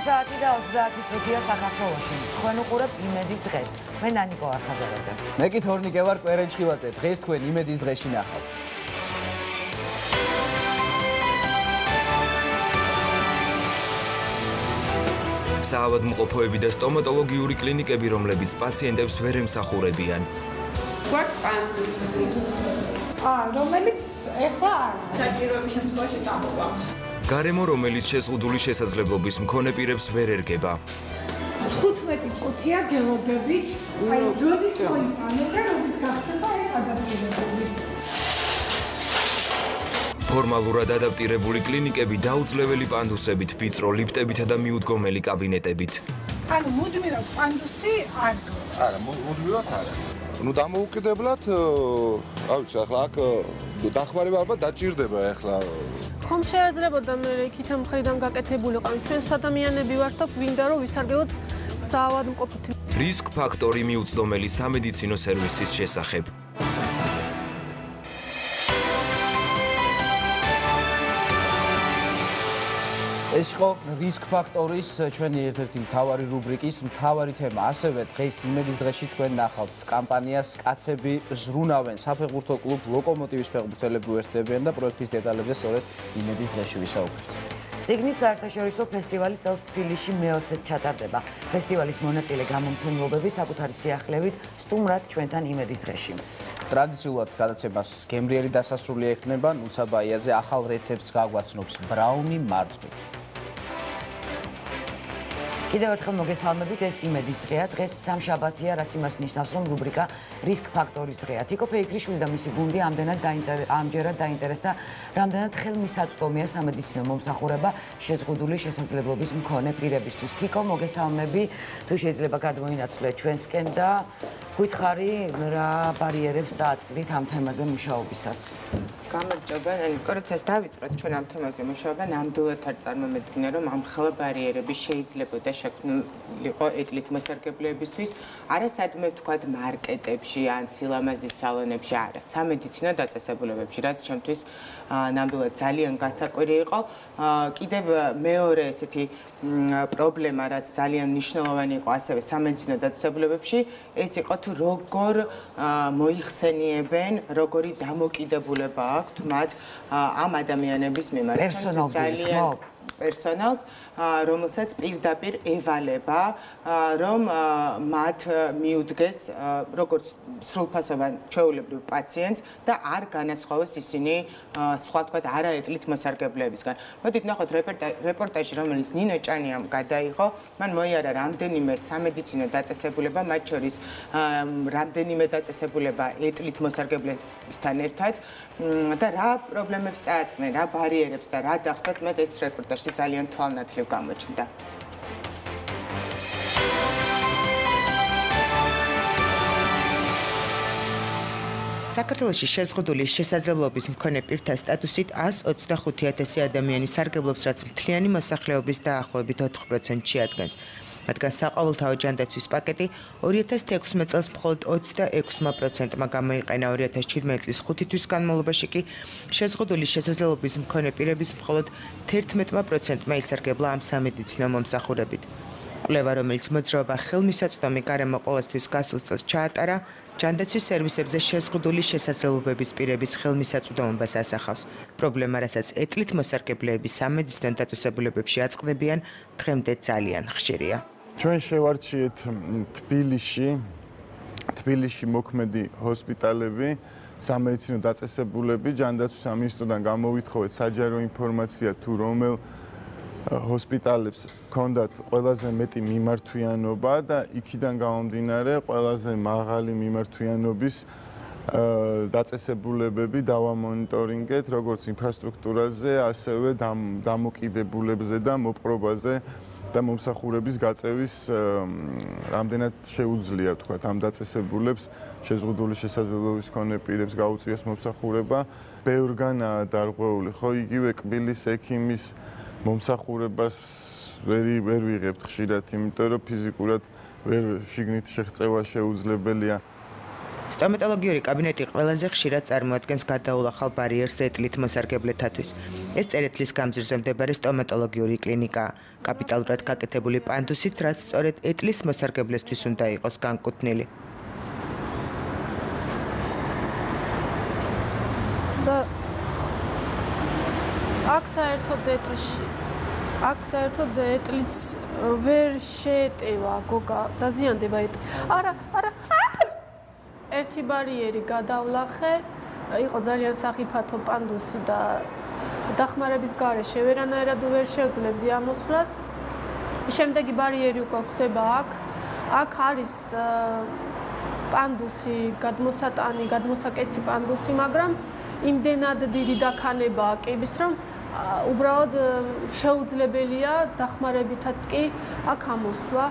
საათი და 30 წუთია საქართველოში. თქვენ უყურებთ იმედის დღეს. მე ნანიკო არხაზარაძე. მე კი თორნიკე ვარ კვერენჩხილაძე. დღეს თქვენ იმედის დღეში ნახავთ. საავადმყოფოები და სტომატოლოგიური კლინიკები, რომლებიც პაციენტებს ვერ ემსახურებიან. რომელიც ეხლა საჭიროების შემთხვევაში წამოვა. გარემო, რომელიც შეზღუდული შესაძლებლობის მქონე პირებს ვერ ერგება. 15 წუთია გელოდებით, აი როდის მოიტანება, როდის გახდება ეს ადაპტირებული. ფორმალურად ადაპტირებული კლინიკები დაუძლეველი პანდუსებით, ვიწრო ლიფტებითა და მიუდგომელი კაბინეტებით. ანუ მუდმივად პანდუსი არ გვაქვს. არა, მუდმივად არა. ნუ დამოუკიდებლად, ავიცი, ახლა აქ დახმარება ალბათ დაჭირდება ახლა. ხომ შეეძლებოდა მე იქით ამ მხრიდან გაკეთებულიყო. ჩვენც ადამიანები ვართ და გვინდა რომ ვისარგებლოთ საავადმყოფოთი. რისკ ფაქტორი მიუწვდომელი სამედიცინო სერვისის შესახებ. ეს იყო რისკ ფაქტორის ჩვენი ერთ-ერთი მთავარი რუბრიკის მთავარი თემა. ასევე დღეს იმედის დღეში თქვენ ნახავთ კამპანიას კაცები ზრუნავენ. საფეხბურთო კლუბ ლოკომოტივის ფეხბურთელები უერთდებიან და პროექტის დეტალებზე სწორედ იმედის დღეში ვისაუბრებთ. წიგნის საერთაშორისო ფესტივალი წელს თბილისში მე-20-ით ჩატარდება. ფესტივალის მონაწილე გამომცემლობები საკუთარი სიახლეებით სტუმრად ჩვენთან იმედის დღეში. ტრადიციულად გადაცემას გემრიელი დასასრული ექნება. ნუცა ბაიაძე ახალ რეცეპტს გაგვაცნობს ბრაუნი მარწყვით. კიდევ ერთხელ მოგესალმებით, ეს იმედის დღეა. დღეს სამშაბათია, რაც იმას ნიშნავს, რომ რუბრიკა რისკ ფაქტორის დღეა. თიკო ფეიქრიშვილი და მისი გუნდი ამჯერად დაინტერესდა, რამდენად ხელმისაწვდომია სამედიცინო მომსახურება შეზღუდული შესაძლებლობის მქონე პირებისთვის. თიკო, მოგესალმები, თუ შეიძლება გადმოინაცვლე ჩვენსკენ და გვითხარი რა ბარიერებს წააწყდით ამ თემაზე მუშაობისას. გამარჯობა, როდესაც დავიწყეთ ჩვენ ამ თემაზე მუშაობა, ნამდვილად არ წარმომედგინა, რომ ამ ხელა ბარიერები შეიძლებოდა შექმნილიყო ეტლით მოსარგებლეებისთვის, არა სადმე ვთქვათ მარკეტებში ან სილამაზის სალონებში, არა, სამედიცინო დაწესებულებებში, რაც ჩემთვის ნამდვილად ძალიან განსაკვირი იყო. კიდევ მეორე ესეთი პრობლემა, რაც ძალიან მნიშვნელოვანი იყო ასევე სამედიცინო დაწესებულებებში, ეს იყო თუ როგორ მოიხსენიებენ, როგორი დამოკიდებულება აქვთ მათ ამ ადამიანების მიმართ. პერსონალს, რომელსაც პირდაპირ ევალება, რომ მათ მიუდგეს როგორც სრულფასოვან ჩვეულებრივ პაციენტს და არ განასხვავოს ისინი სხვა თქვათ არაეტლით მოსარგებლეებისგან. მოდით ნახოთ რეპორტაჟი, რომელიც ნინო ჭანიამ გადაიღო, მან მოიარა რამდენიმე სამედიცინო დაწესებულება, მათ შორის რამდენიმე დაწესებულება ეტლით მოსარგებლებისთან ერთად და რა პრობლემებს წააწყდნენ, რა ბარიერებს და რა დახვდათ, მე ეს რეპორტაჟი ძალიან თვალნათლივ გამოჩნდა. საქართველოში შეზღუდული შესაძლებლობის მქონე პირთა სტატუსით 125,000 ადამიანი სარგებლობს, რაც მთლიანი მოსახლეობის დაახლოებით 4%-ში ადგას. მათგან საყოველთაო ჯანდაცვის პაკეტი 2016 წელს მხოლოდ 26%-მა გამოიყენა, 2017 წლის 5 თვის განმავლობაში კი შეზღუდული შესაძლებლობის მქონე პირების მხოლოდ 11%-მა ისარგებლა ამ სამედიცინო მომსახურებით. კვლევა, რომელიც მოძრაობა ხელმისაწვდომი გარემო ყოველთვის გასულ წელს ჩაატარა, ჯანდაცვის სერვისებზე შეზღუდული შესაძლებლობების პირების ხელმისაწვდომობას ასახავს. პრობლემა, რასაც ეტლით მოსარგებლეები სამედიცინო დაწესებულებებში აწყდებიან, დღემდე ძალიან ხშირია. ჩვენ შევარჩიეთ თბილისში მოქმედი ჰოსპიტალები, სამედიცინო დაწესებულები, ჯანდაცვის სამინისტროდან გამოვითხოვეთ საჯარო ინფორმაცია თუ რომელ ჰოსპიტალებს ჰქონდათ ყველაზე მეტი მიმართვიანობა და იქიდან გამომდინარე ყველაზე მაღალი მიმართვიანობის დაწესებულებები დავამონიტორინგეთ, როგორც ინფრასტრუქტურაზე, ასევე დამოკიდებულებებზე და მოპყრობაზე და მომსახურების გაწევის რამდენად შეუძლია, თქვათ, ამ დაწესებულებს შეზღუდული შესაძლებლობის მქონე პირებს გაუწიოს მომსახურება. ბევრგანაა დარღვეული, ხო, იგივე კბილის ექიმის მომსახურებას ვერ ვიღებთ ხშირად, იმიტომ რომ ფიზიკურად ვერ შიგნით შეღწევა შეუძლებელია. სტომატოლოგიური კაბინეტი ყველაზე ხშირად წარმოადგენს გადაულახავ ბარიერს ეტლით მოსარგებლეთათვის. ეს წერეთლის გამზირზე მდებარე სტომატოლოგიური კლინიკაა. კაპიტალურად გაკეთებული პანდუსით, რაც სწორედ ეტლის მოსარგებლესთვის უნდა იყოს განკუთვნილი. და აქ საერთოდ ეტლიც ვერ შეეტევა გოგა დაზიანდება ეტლი. არა ერთი ბარიერი გადავლახე, იყო ძალიან სახიფათო პანდუსი და დახმარების გარეშე ვერანაირად ვერ შევძლებდი ამოსვლას. შემდეგი ბარიერი უკვე ხდება აქ არის პანდუსი, გადმოსაკეცი პანდუსი, მაგრამ იმდენად დიდი დაქანებაა კიბის, რომ უბრალოდ შეუძლებელია დახმარებითაც კი აქ ამოსვლა.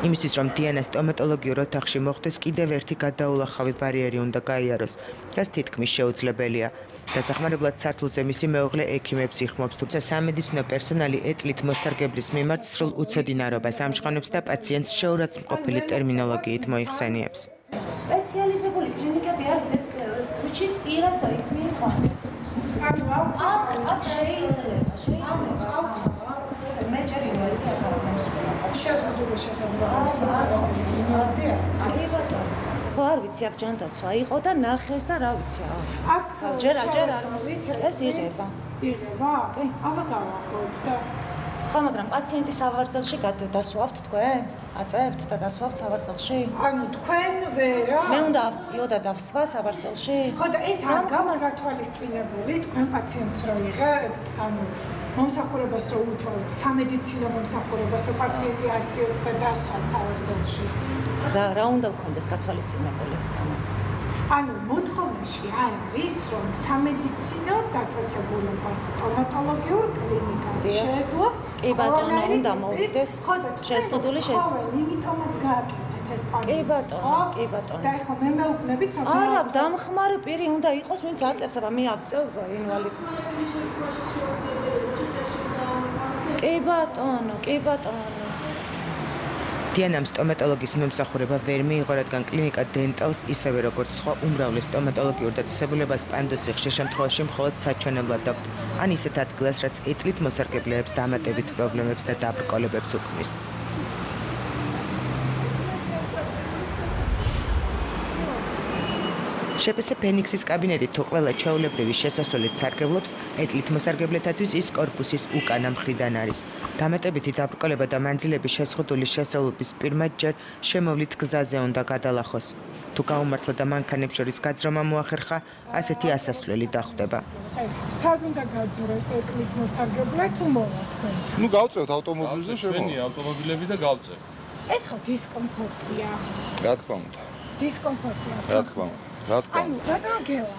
იმისთვის, რომ დიანას სტომატოლოგიურ ოთახში მოხდეს, კიდევ ერთი გადაულახავი ბარიერი უნდა გაიაროს, რაც თითქმის შეუძლებელია. დასახმარებლად სართულზე მისი მეუღლე ექიმებს იხმობს, თუმცა სამედიცინო პერსონალი ეტლით მოსარგებლის მიმართ სრულ უცოდინარობას ამჟღავნებს და პაციენტს შეურაცხმყოფილი ტერმინოლოგიით მოიხსენიებს. სპეციალიზებული კლინიკები არის ქუჩის პირას და იქ მიხარ. აქ შეიძლება. მეჯერი ვერ შეზღუდული შესაძლებლობის მოხდები იმედი არის. ხო არ ვიცი აქ ჯანდაცვა იყო და ნახეს და რა ვიცი. აქ ჯერ არ ეს იღება. იღება? კი. აბა გავახლოთ და ხო, მაგრამ პაციენტის სავარძელში დასვავთ თქვენ? აწევთ და დასვავთ სავარძელში? ანუ თქვენ ვერა? მე უნდა ავწიო და დავსვა სავარძელში? ხო და ეს არ გამართვალისწინებული თქვენ პაციენტს რო იღებთ, ანუ მომსახურებას რო უწევთ, სამედიცინო მომსახურებას რო პაციენტი აწიოთ და დასვათ სავარძელში. რა უნდა გქონდეს გათვალისწინებული? ანუ მოთხოვნაში არ არის, რომ სამედიცინო დაწესებულებას სტომატოლოგიურ კლინიკას შეეძლოს კი ბატონო, უნდა მოვიდეს შეზღუდული იმიტომაც გააკეთეთ ეს პანდუსი. კი ბატონო. და ეხლა მე მეუბნებით, რომ არა, დამხმარე პირი უნდა იყოს, ვინც აწევს, აბა მე ავწევ ინვალიდ. კი ბატონო. დიანამ სტომატოლოგის მომსახურება ვერ მიიღო, რადგან კლინიკა დენტალს ისევე როგორც სხვა უმრავლე სტომატოლოგიურ დაწესებულებას პანდუსი ხშირ შემთხვევაში მხოლოდ საჩვენებლად აქვთ, ან ისეთ ადგილას, რაც ეტლით მოსარგებლეებს დამატებით პრობლემებს და დაბრკოლებებს უქმნის. შეპესე ფენიქსის კაბინეტი თუ ყველა ჩვეულებრივი შესასვლელით სარგებლობს, ეტლით მოსარგებლეთათვის ის კორპუსის უკანა მხრიდან არის. დამატებითი დაბრკოლება და მანძილების შეზღუდული შესაძლებლობის პირმად ჯერ შემოვლით გზაზე უნდა გადალახოს. თუ გაუმართლა და მანქანებს შორის გაძრომა მოახერხა, ასეთი ასასვლელი დახვდება. სად უნდა გაძვრეს ეტლით მოსარგებლე თუ მოვა თქვენ? ნუ გავწევთ ავტომობილზე შემო. ჩვენი ავტომობილები და გავწევთ. ეს ხო დისკომფორტია. რა თქმა უნდა. დისკომფორტია. რა თქმა უნდა. ანუ გადაგელა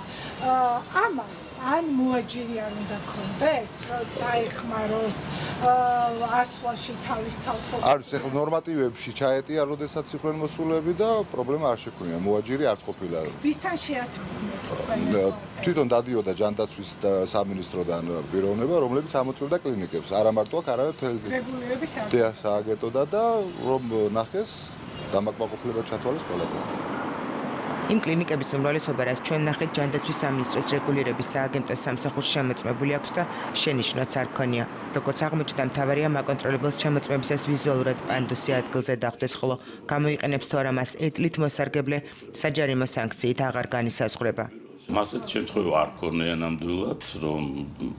ამას ან მოაჯირი არ უნდა გქონდეს, რომ დაეხმაროს ასვლაში თავის თავს. არის ეხლა ნორმატივებში ჩაეტია, როდესაც იყვნენ მოსულები და პრობლემა არ შექმნია, მოაჯირი არც ყოფილა. ვისთან შეათანხმეთ? თვითონ დადიოდა ჯანდაცვის სამინისტროდან პიროვნება, რომლებიც ამოწმებდა კლინიკებს, არა მარტო აქ, არამედ რეგულირების სააგენტოდან და რომ ნახეს დამაკმაყოფილება ჩათვალეს ყველგან. იმ კლინიკების უმრავლესობა, რაც ჩვენ ნახეთ, ჯანდაცვის სამინისტროს რეგულირების სააგენტოს სამსახურში შემოწმებული აქვს და შენიშვნაც არ ქონია. როგორც აღმოჩნდა, მთავარია მაკონტროლებელს შემოწმებისას ვიზუალურად პანდუსი ადგილზე დახვდეს, ხოლო გამოიყენებს თუ არა მას ეტლით მოსარგებლე, საჯარიმო სანქციით აღარ განისაზღვრება. ასეთ შემთხვევა არ ქონია ნამდვილად, რომ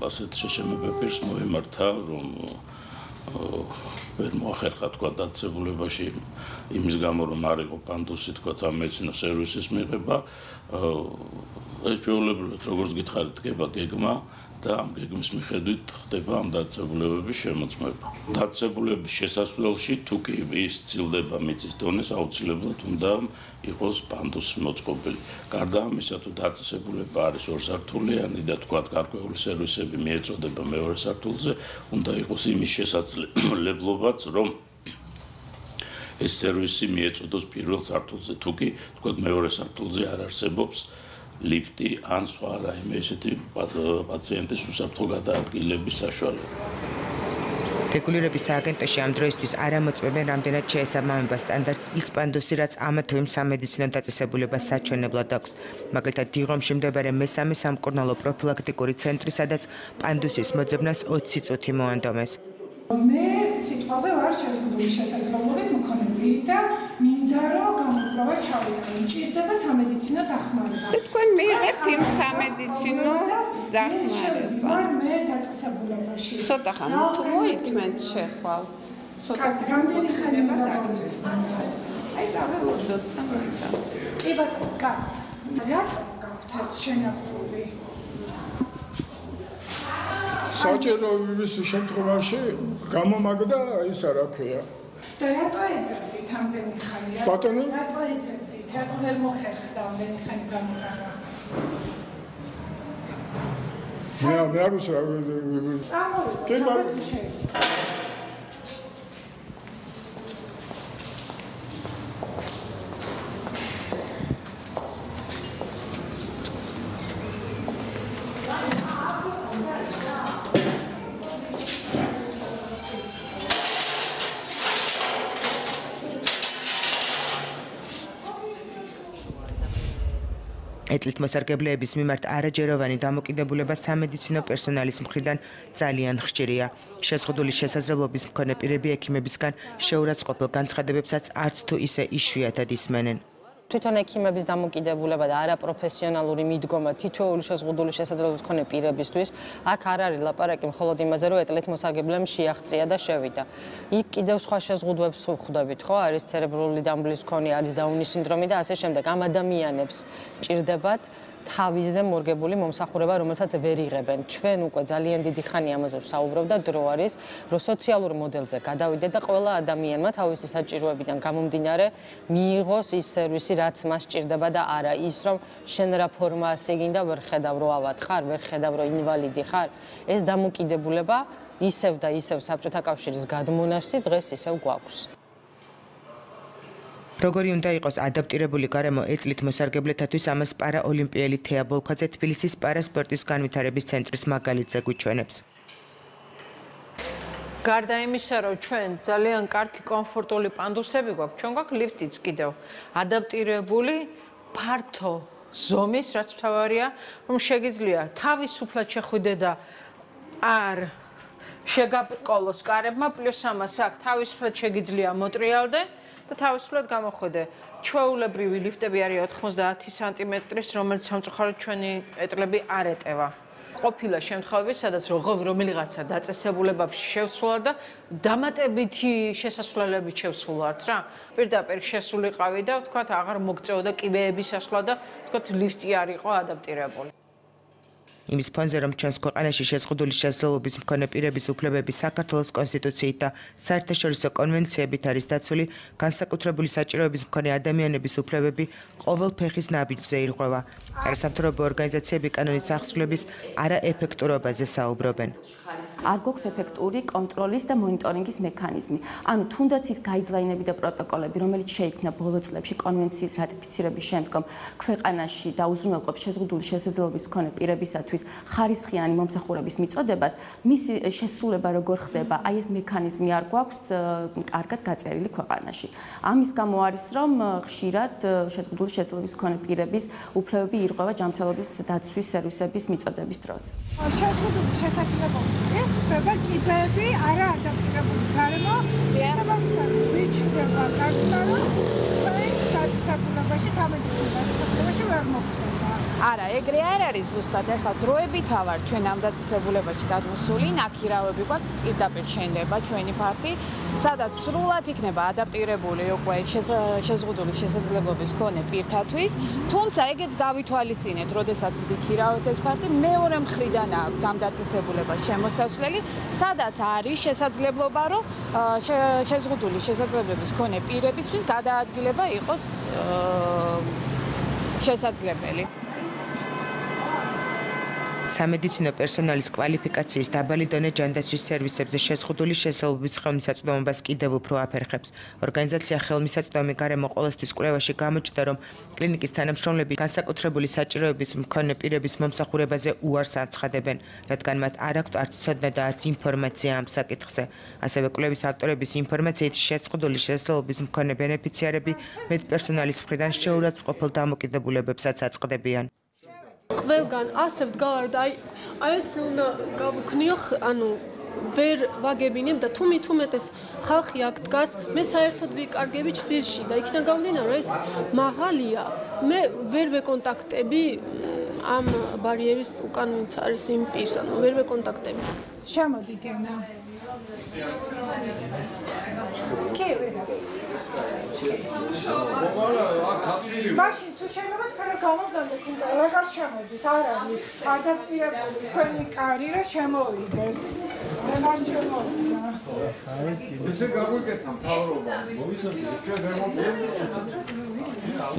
ასეთ შეშემებებ პირს მოემართა, რომ ვერ მოახერხა თქვა დაწესებულებაში იმის გამო რომ არ იყო პანდუსი თქვა სამედიცინო სერვისის მიღება ეს ჩვეულებრივად როგორც გითხარით დგება გეგმა და ამ გეგმის მიხედვით ხდება ამ დაწესებულებების შემოწმება. დაწესებულების შესასვლელში თუ კი ის ცილდება მიწის დონეს აუცილებლად უნდა იყოს პანდუსი მოწყობილი. გარდა ამისა თუ დაწესებულება არის ორსართულიანი და თქვა გარკვეული სერვისები მიეწოდება მეორე სართულზე, უნდა იყოს იმის შესაძლებლობაც რომ ეს სერვისი მიეწოდოს პირველ სართულზე. თუ კი თქვა მეორე სართულზე არ არსებობს ლიფტი ან სხვა რაიმე ესეთი პაციენტის უსაფრთხო გადაადგილების საშუალება. რეგულირების სააგენტოში ამ დროისთვის არ ამოწმებენ რამდენად შეესაბამება სტანდარტს ის პანდუსი, რაც ამა თუ იმ სამედიცინო დაწესებულებას საჩვენებლად აქვს. მაგალითად, დიღომში მდებარე მესამე სამკურნალო პროფილაქტიკური ცენტრი, სადაც პანდუსის მოძებნას 20 წუთი მოანდომეს. მე სიტყვაზე ვარ შეზღუდული შესაძლებლობის მქონე პირი და მინდა რომ გამოკლება ჩავიდე. მჭირდება სამედიცინო დახმარება. თქვენ მიიღებთ იმ სამედიცინო დახმარება. მე დაწესებულებაში. ცოტა ხან თუ მოითმენთ შეხვალ. ცოტა რამდენი ხანი აი დავეულოთ და მოიცა. კი ბატონო, რატომ გაქვთ ეს შენახული? საჭირო იმის შემთხვევაში გამომაგდა ის რა ქვია. და რატო ეძებდით ამდენი ხანი? ბატონო? რატო ეძებდით? რატო ვერ მოხერხდა ამდენი ხანი გამოტანა? მე არ ვუსვამ. წამოვიდეთ, თუ შეიძლება. ეტლით მოსარგებლეების მიმართ არაჯეროვანი დამოკიდებულება სამედიცინო პერსონალის მხრიდან ძალიან ხშირია. შეზღუდული შესაძლებლობის მქონე პირები ექიმებისგან შეურაცხყოფილ განცხადებებსაც არც თუ ისე იშვიათად ისმენენ. თვითონ ექიმების დამოკიდებულება და არაპროფესიონალური მიდგომა თითოეული შეზღუდული შესაძლებლობის მქონე პირებისთვის აქ არ არის ლაპარაკი მხოლოდ იმაზე, რომ ეტლით მოსარგებლემ შეაღწია და შევიდა. იქ კიდევ სხვა შეზღუდვებს ვხვდებით, ხო? არის ცერებრული დამბლის მქონე, არის დაუნის სინდრომი და ასე შემდეგ. ამ ადამიანებს ჭირდებათ თავისზე მორგებული მომსახურება, რომელსაც ვერ იღებენ. ჩვენ უკვე ძალიან დიდი ხანი ამაზე ვსაუბრობ და დრო არის, რომ სოციალურ მოდელზე გადავიდეთ და ყველა ადამიანმა თავისი საჭიროებიდან გამომდინარე მიიღოს ის სერვისი, რაც მას ჭირდება და არა ის, რომ შენ რა ფორმას იგინდა ვერ ხედავ რო ავად ხარ, ვერ ხედავ რო ინვალიდი ხარ. ეს დამოკიდებულება ისევ და ისევ საბჭოთა კავშირის გადმონაშთი დღეს ისევ გვაქვს. როგორი უნდა იყოს ადაპტირებული გარემო ეტლით მოსარგებლეთათვის ამას პარაოლიმპიელი თეა ბოლქვაძე თბილისის პარასპორტის განვითარების ცენტრის მაგალითზე გვიჩვენებს. გარდა იმისა, რომ ჩვენ ძალიან კარგი კომფორტული პანდუსები გვაქვს, ჩვენ გვაქვს ლიფტიც კიდევ ადაპტირებული ფართო ზომის, რაც მთავარია, რომ შეგიძლია თავისუფლად შეხვიდე და არ შეგაბრკოლოს კარებმა, პლუს ამას აქ თავისუფლად შეგიძლია მოტრიალდე და თავისუფლად გამოხვიდე. ჩვეულებრივი ლიფტები არის 90 სანტიმეტრის, რომელიც სამწუხაროდ ჩვენი ეტლები არ ეტევა. ყოფილა შემთხვევები, სადაც რომელიღაცა დაწესებულებებში შევსულა და დამატებითი შესასვლელებით შევსულართ რა. პირდაპირ შესულიყავი და ვთქვათ, აღარ მოგწეოდა კიბეების ასვლა და ვთქვათ, ლიფტი არ იყო ადაპტირებული. იმის ფონზე, რომ ჩვენს ქვეყანაში შეზღუდული შესაძლებლობის მქონე პირების უფლებები საქართველოს კონსტიტუციით და საერთაშორისო კონვენციებით არის დაცული, განსაკუთრებული საჭიროების მქონე ადამიანების უფლებები ყოველ ფეხის ნაბიჯზე ირღვევა. არასამთავრობო ორგანიზაციები კანონის აღსრულების არაეფექტურობაზე საუბრობენ. არ გვაქვს ეფექტური კონტროლის და მონიტორინგის მექანიზმი. ანუ თუნდაც ის გაიდლაინები და პროტოკოლები, რომელიც შეიქმნა ბოლო წლებში კონვენციის რატიფიცირების შემდგომ ქვეყანაში და უზრუნველყოფს შეზღუდული შესაძლებლობის მქონე პირებისათვის ხარისხიანი მომსახურების მიწოდებას, მისი შესრულება როგორ ხდება, აი ეს მექანიზმი არ გვაქვს კარგად გაწერილი ქვეყანაში. ამის გამო არის, რომ ხშირად შეზღუდული შესაძლებლობის მქონე პირების უფლებები ირღვევა ჯანმრთელობის დაცვის სერვისების მიწოდების დროს. შეზღუდული შესაძლებლობის ეს ხდება კიბეები არა ადაპტირებული გარემო შესაბამისად ვიჩნდება გაცნა რომ დაწესებულებაში სამედიცინო დაწესებულებაში ვერ მოხდება. არა, ეგრე არ არის ზუსტად. ეხლა დროებით ავარ ჩვენ ამ დაწესებულებაში გადმოსული, ნაქირავები გვაქვს პირდაპირ შენდება ჩვენი ფარტი, სადაც სრულად იქნება ადაპტირებული უკვე შეზღუდული შესაძლებლობის მქონე პირთათვის, თუმცა ეგეც გავითვალისწინეთ, როდესაც ვიქირავთ ეს ფარტი, მეორე მხრიდან აქვს ამ დაწესებულებას შემოსასვლელი, სადაც არის შესაძლებლობა, რომ შეზღუდული შესაძლებლობის მქონე პირებისთვის გადაადგილება იყოს შესაძლებელი. სამედიცინო პერსონალის კვალიფიკაციის დაბალი დონე ჯანდაცვის სერვისებზე შეზღუდული შესაძლებლობის ხელმისაწვდომობას კიდევ უფრო აფერხებს. ორგანიზაცია ხელმისაწვდომი გარემო ყოველთვის კვლევაში გამოჩნდა, რომ კლინიკის თანამშრომლები განსაკუთრებული საჭიროების მქონე პირების მომსახურებაზე უარს აცხადებენ, რადგან მათ არ აქვთ არც ცოდნა და არც ინფორმაცია ამ საკითხზე. ასევე კვლევის ავტორების ინფორმაციით შეზღუდული შესაძლებლობის მქონე ბენეფიციარები მედპერსონალის მხრიდან შეურაცხმყოფელ დამოკიდებულებებსაც აწყდებიან. ყველგან ასე ვდგავართ, აი ეს უნდა გავუქნიო, ანუ ვერ ვაგებინებ და თუმეტეს ხალხი აქ დგას, მე საერთოდ ვიკარგები ჭრილში და იქიდან გამომდინარე, რომ ეს მაღალია, მე ვერ ვეკონტაქტები ამ ბარიერის უკან ვინც არის იმ პირს, ანუ ვერ ვეკონტაქტები. შემოდით ენა. კი მაშინ თუ შეიძლება თქვენ გამომძანდეთ, თუმცა აღარ შემოდის, არ არის ადაპტირებული თქვენი კარი რა შემოვიდეს. მე არ შემოვიდა. ესე გაგვიკეთა მთავრობა. მოვიცოდეთ ჩვენ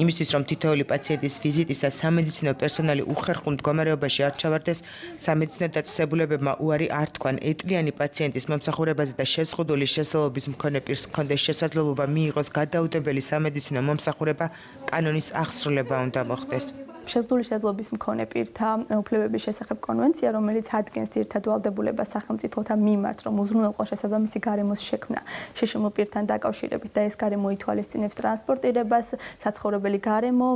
იმისთვის, რომ თითოეული პაციენტის ვიზიტისას სამედიცინო პერსონალი უხერხულ მდგომარეობაში არ ჩავარდეს, სამედიცინო დაწესებულებებმა უარი არ თქვან ეტლიანი პაციენტის მომსახურებაზე და შეზღუდული შესაძლებლობის მქონე პირს ჰქონდეს შესაძლებლობა მიიღოს გადაუდებელი სამედიცინო მომსახურება, კანონის აღსრულება უნდა მოხდეს. შეზღუდული შესაძლებლობის მქონე პირთა უფლებების შესახებ კონვენცია, რომელიც ადგენს ძირითად ვალდებულებას სახელმწიფოთა მიმართ, რომ უზრუნველყოს შესაბამისი გარემოს შექმნა შეშმო პირთან დაკავშირებით და ეს გარემო ითვალისწინებს ტრანსპორტირებას, საცხოვრებელი გარემო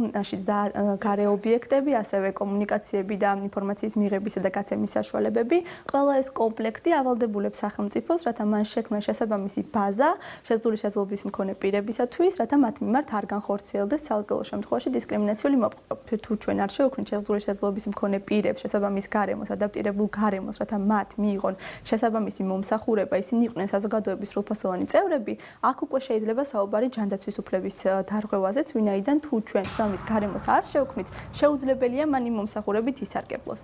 და გარე ობიექტები, ასევე კომუნიკაციები და ინფორმაციის მიღებისა და გაცემის საშუალებები. ყველა ეს კომპლექტი ავალდებულებს სახელმწიფოს, რათა მან შექმნა შესაბამისი ბაზა შეზღუდული შესაძლებლობის მქონე პირებისათვის, რათა მათ მიმართ არ განხორციელდეს ცალკეულ შემთხვევაში დისკრიმინაციული მოპყრობა. ჩვენ არ შევქმნით შეზღუდული შესაძლებლობის მქონე პირებს შესაბამის გარემოს, ადაპტირებულ გარემოს, რათა მათ მიიღონ შესაბამისი მომსახურება, ისინი იყვნენ საზოგადოების სრულფასოვანი წევრები, აქ უკვე შეიძლება საუბარი ჯანდაცვის უფლების დარღვევაზეც, ვინაიდან თუ ჩვენ შესაბამის გარემოს არ შევქმნით, შეუძლებელია მან იმ მომსახურებით ისარგებლოს.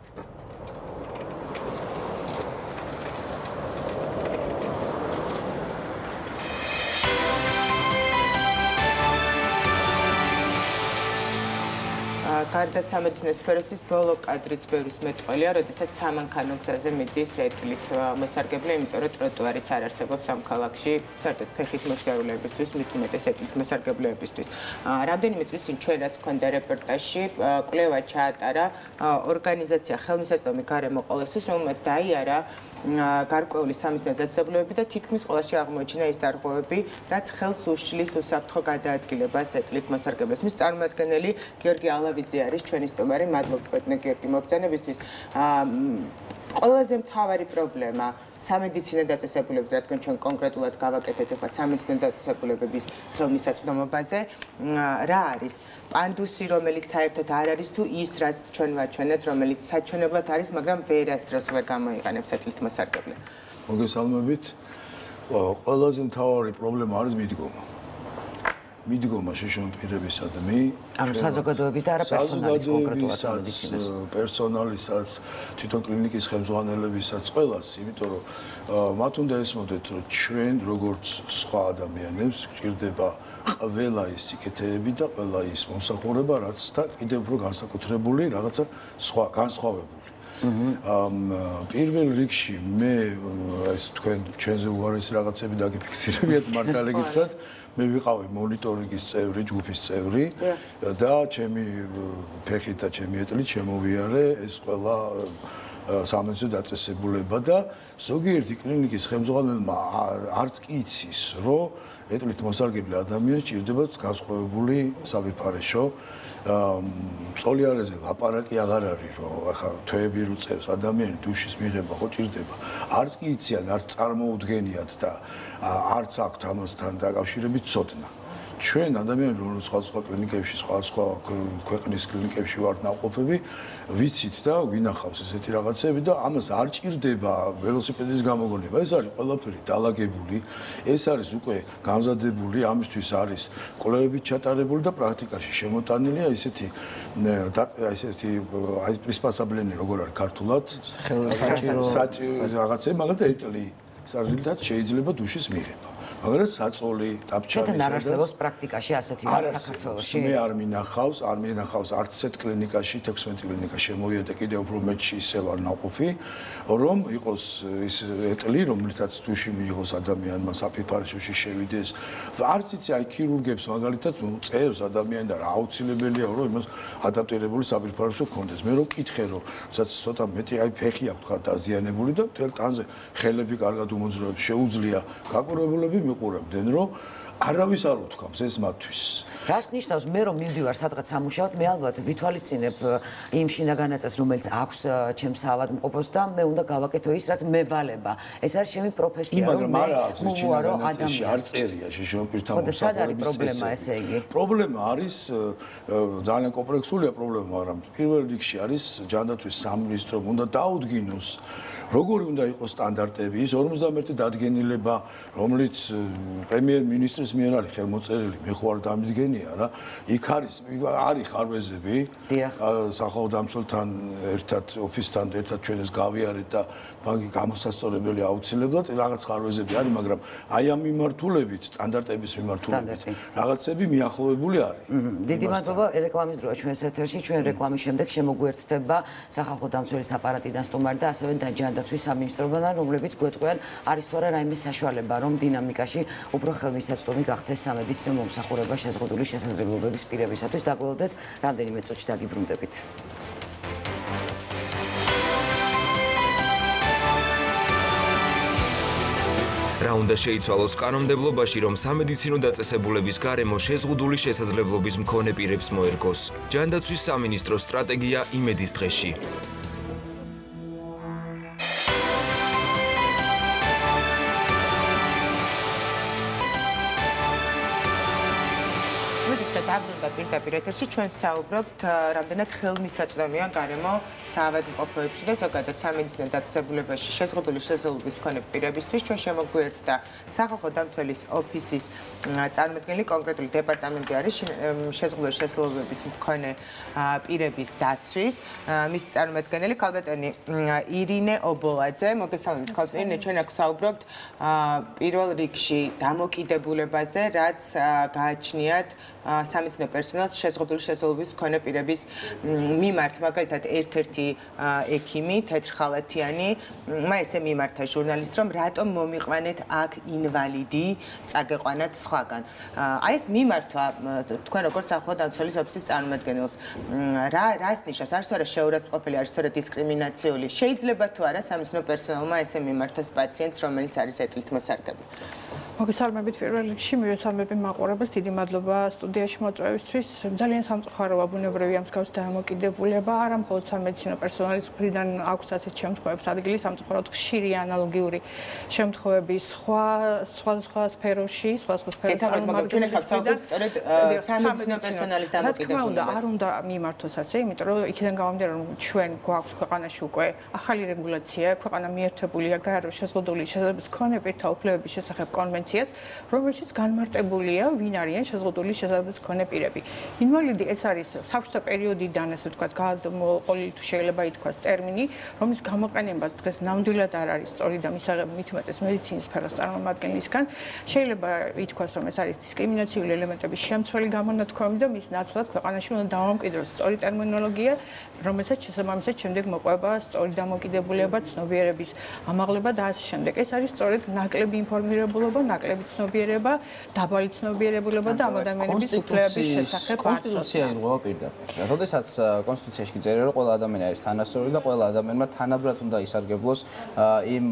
გარდა სამედიცინო სფეროსის ბოლო კადრიც ბევრის მეტყველია, როდესაც სამანქანო გზაზე მიდის ეტლით მოსარგებლე, იმიტომ რომ ტროტუარიც არ არსებობს ამ ქალაქში, საერთოდ ფეხის მოსიარულეებისთვის, მით უმეტეს ეტლით მოსარგებლეებისთვის. რამდენიმე წლის წინ ჩვენ რაც გქონდა რეპორტაჟში, კვლევა ჩაატარა ორგანიზაცია ხელმისაწვდომი გარემო ყოველთვის, რომელმაც დაიარა გარკვეული სამედიცინო დაწესებულებები და თითქმის ყველაში აღმოაჩინა ის დარღვევები, რაც ხელს უშლის უსაფრთხო გადაადგილებას ეტლით მოსარგებლეს. მის წარმომადგენელი გიორგი ალავიძე არის ჩვენი სტუმარი, მადლობთ ბატონო გიორგი მოგზაურობისთვის. ყველაზე მთავარი პრობლემა სამედიცინო დაწესებულებებზე, რადგან ჩვენ კონკრეტულად გავაკეთეთ ახლა სამედიცინო დაწესებულებების ხელმისაწვდომობაზე, რა არის? პანდუსი, რომელიც საერთოდ არ არის თუ ის, რაც ჩვენ ვაჩვენეთ, რომელიც საჩვენებლად არის, მაგრამ ვერასდროს ვერ გამოიყენებს ეტლით მოსარგებლე. მოგესალმებით. ყველაზე მთავარი პრობლემა არის მიდგომა. მიდგომა შეშმო პირებისადმი, ანუ საზოგადოების და არა პერსონალის კონკრეტულად სამედიცინოს პერსონალისაც, თვითონ კლინიკის ხელმძღვანელებისაც ყველას, იმიტომ რომ მათ უნდა ესმოდეთ, რომ ჩვენ როგორც სხვა ადამიანებს გვჭირდება ყველა ის სიკეთეები და ყველა ის მომსახურება, რაც და კიდევ უფრო განსაკუთრებული რაღაცა სხვა განსხვავებული. პირველ რიგში მე ეს თქვენ ჩვენზე უარესი რაღაცები დაგიფიქსირებიათ მართალი გითხრათ, მე ვიყავი მონიტორინგის წევრი, ჯგუფის წევრი და ჩემი ფეხით და ჩემი ეტლით შემოვიარე ეს ყველა სამედიცინო დაწესებულება და ზოგიერთი კლინიკის ხელმძღვანელმა არც კი იცის, რომ ეტლით მოსარგებლე ადამიანს ჭირდებათ განსხვავებული საფიფარეშო წოლიარეზე ლაპარაკი აღარ არის, რომ ახლა თვეები რო წევს ადამიანი დუშის მიღება ხო ჭირდება. არც კი იციან, არც წარმოუდგენიათ და არც აქვთ ამასთან დაკავშირებით ცოდნა. ჩვენ ადამიანები, რომელიც სხვა კლინიკებში, სხვა ქვეყნის კლინიკებში ვართ ნაყოფები, ვიცით და გვინახავს ესეთი რაღაცები და ამას არ ჭირდება ველოსიპედის გამოგონება. ეს არის ყველაფერი დალაგებული, ეს არის უკვე გამზადებული, ამისთვის არის კვლევებით ჩატარებული და პრაქტიკაში შემოტანილია ესეთი აი პრისპასაბლენი როგორ არის ქართულად საჭირო რაღაცები, მაგალითად ეტლი სარგებლად შეიძლება დუშის მიღება. მაგრამ საწოლი დაფჩარისა ჩვენთან არ არსებობს პრაქტიკაში ასეთი საქართველოში. მე არ მინახავს არც ესეთ კლინიკაში 16 კლინიკა შემოვიდა კიდევ უფრო მეტში ისევ არ ნაყოფი რომ იყოს ის ეტლი რომლითაც თუში მიიღოს ადამიანმა საფიფარშოში შევიდეს არც იცი აი ქირურგებს მაგალითად წერს ადამიანი და რა აუცილებელია რომ იმას ადაპტირებული საფიფარშო ქონდეს მე რომ კითხე რომ ცოტა მეტი აი ფეხი აქვს თქვა დაზიანებული და თელ ტანზე ხელები კარგად უმოძრაობს შეუძლია გაკურებულები მიყურებდნენ რომ არავის არ უთქვამს ეს მათთვის. რას ნიშნავს მე რომ მივდივარ სადღაც სამუშაოდ მე ალბათ ვითვალისწინებ იმ შინაგანაწესს რომელიც აქვს ჩემს ავადმყოფოს და მე უნდა გავაკეთო ის რაც მე ვალება. ეს არის ჩემი პროფესია რომ მე მოვუარო ადამიანს. არ წერია შიშო პირთან მოსახლეობის. და სად არის პრობლემა ესე იგი? პრობლემა არის ძალიან კომპლექსურია პრობლემა, მაგრამ პირველ რიგში არის ჯანდაცვის სამინისტრომ უნდა დაუდგინოს როგორი უნდა იყოს სტანდარტები ის 51 დადგენილება რომელიც პრემიერ-მინისტრის მიერ არის ხელმოწერილი მე ხო არ დამდგენია რა იქ არის ხარვეზები სახალხო დამცველთან ერთად ოფისთან ერთად ჩვენ ეს გავიარეთ და ბანკი გამოსასწორებელი აუცილებლად რაღაც ხარვეზები არის მაგრამ აი ამ მიმართულებით სტანდარტების მიმართულებით რაღაცები მიახლოვებული არის დიდი მადლობა რეკლამის დროა ჩვენს ეთერში ჩვენ რეკლამის შემდეგ შემოგვიერთდება სახალხო დამცველის აპარატიდან სტუმარი და ასევე ჯანდაცვის სამინისტროდან რომლებიც გვეტყვიან არის თუ არა რაიმე საშუალება რომ დინამიკაში უფრო ხელმისაწვდომი გახდეს სამედიცინო მომსახურება შეზღუდული შესაძლებლობების პირებისათვის დაგველოდეთ რამდენიმე წუთში დაგიბრუნდებით რა უნდა შეიცვალოს კანონმდებლობაში, რომ სამედიცინო დაწესებულების გარემო შეზღუდული შესაძლებლობის მქონე პირებს მოერგოს. ჯანდაცვის სამინისტროს სტრატეგია იმედის დღეში. დაბრუნდა პირდაპირ ეთერში ჩვენ საუბრობთ რამდენად ხელმისაწვდომია გარემო საავადმყოფოებში და ზოგადად სამედიცინო დაწესებულებაში შეზღუდული შესაძლებლობის მქონე პირებისთვის ჩვენ შემოგვიერთდა სახალხო დამცველის ოფისის წარმომადგენელი კონკრეტული დეპარტამენტი არის შეზღუდული შესაძლებლობების მქონე პირების დაცვის მის წარმომადგენელი ქალბატონი ირინე ობოლაძე მოგესალმებით ქალბატონი ჩვენ აქ საუბრობთ პირველ რიგში დამოკიდებულებაზე რაც გააჩნიათ სამედიცინო პერსონალს შეზღუდული შესაძლებლობის მქონე პირების მიმართ მაგალითად ერთ-ერთი ექიმი თეთრხალათიანი მა ესე მიმართა ჟურნალისტს რომ რატომ მომიყვანეთ აქ ინვალიდი წაგეყვანათ სხვაგან აი ეს მიმართვა თქვენ როგორც ახლა დამცველის ოფისის წარმომადგენელს რას ნიშნავს არის თუ არა შეურაცხმყოფელი არის თუ არა დისკრიმინაციული შეიძლება თუ არა სამედიცინო პერსონალმა ესე მიმართოს პაციენტს რომელიც არის ეტლით მოსარგებლე მოგესალმებით პირველ რიგში მივესალმები მაყურებელს დიდი მადლობა სტუდიაში მოწვევისთვის ძალიან სამწუხაროა ბუნებრივია მსგავს დამოკიდებულება არა მხოლოდ სამედიცინო პერსონალის მხრიდან აქვს ასეთ შემთხვევებს ადგილი სამწუხაროდ ხშირია ანალოგიური შემთხვევები სხვა სფეროში სხვა სამედიცინო პერსონალის დამოკიდებულება არ უნდა მიმართოს ასე იმიტომ რომ იქიდან გამომდინარე რომ ჩვენ გვაქვს ქვეყანაში უკვე ახალი რეგულაცია ქვეყანა მიერთებულია გაეროს შეზღუდული შესაძლებლობის მქონე პირთა უფლებების შესახებ კონვენციას რომელშიც განმარტებულია ვინ არიან შეზღუდული შესაძლებლობის მქონე პირები. ინვალიდი ეს არის საბჭოთა პერიოდიდან ასე ვთქვათ გადმოყოლილი თუ შეიძლება ითქვას ტერმინი რომლის გამოყენებაც დღეს ნამდვილად არ არის სწორი და მით უმეტეს მედიცინის სფეროს წარმომადგენლისგან შეიძლება ითქვას რომ ეს არის დისკრიმინაციული ელემენტების შემცველი გამონათქვამი და მის ნაცვლად ქვეყანაში უნდა დავამკვიდროს სწორი ტერმინოლოგია რომელსაც შესაბამისად შემდეგ მოყვება სწორი დამოკიდებულება ცნობიერების ამაღლება და ასე შემდეგ ეს არის სწორედ ნაკლები ინფორმირებულობა ნაკლები ცნობიერება დაბალი ცნობიერებულობა და ამ ადამიანების უფლებების შესახებ კონსტიტუცია ირღვევა პირდაპირ. როდესაც კონსტიტუციაში კი წერია რომ ყველა ადამიანი არის თანასწორი და ყველა ადამიანმა თანაბრად უნდა ისარგებლოს იმ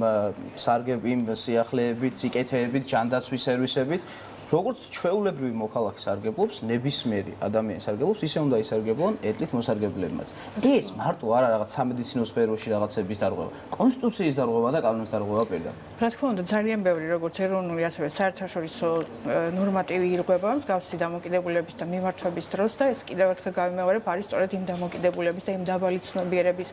სიახლეებით, სიკეთეებით, ჯანდაცვის სერვისებით როგორც ჩვეულებრივი მოქალაქე სარგებლობს, ნებისმიერი ადამიანი სარგებლობს, ისე უნდა ისარგებლონ ეტლით მოსარგებლებმაც. ეს მარტო არა რაღაც სამედიცინო სფეროში რაღაცების დარღვევა, კონსტიტუციის დარღვევა და კანონის დარღვევა პირდაპირ. რა თქმა უნდა, ძალიან ბევრი როგორც ეროვნული, ასევე საერთაშორისო ნორმატივი ირღვევა მსგავსი დამოკიდებულების და მიმართვების დროს და ეს კიდევ ერთხელ გავიმეორებ, არის სწორედ იმ დამოკიდებულების და იმ დაბალი ცნობიერების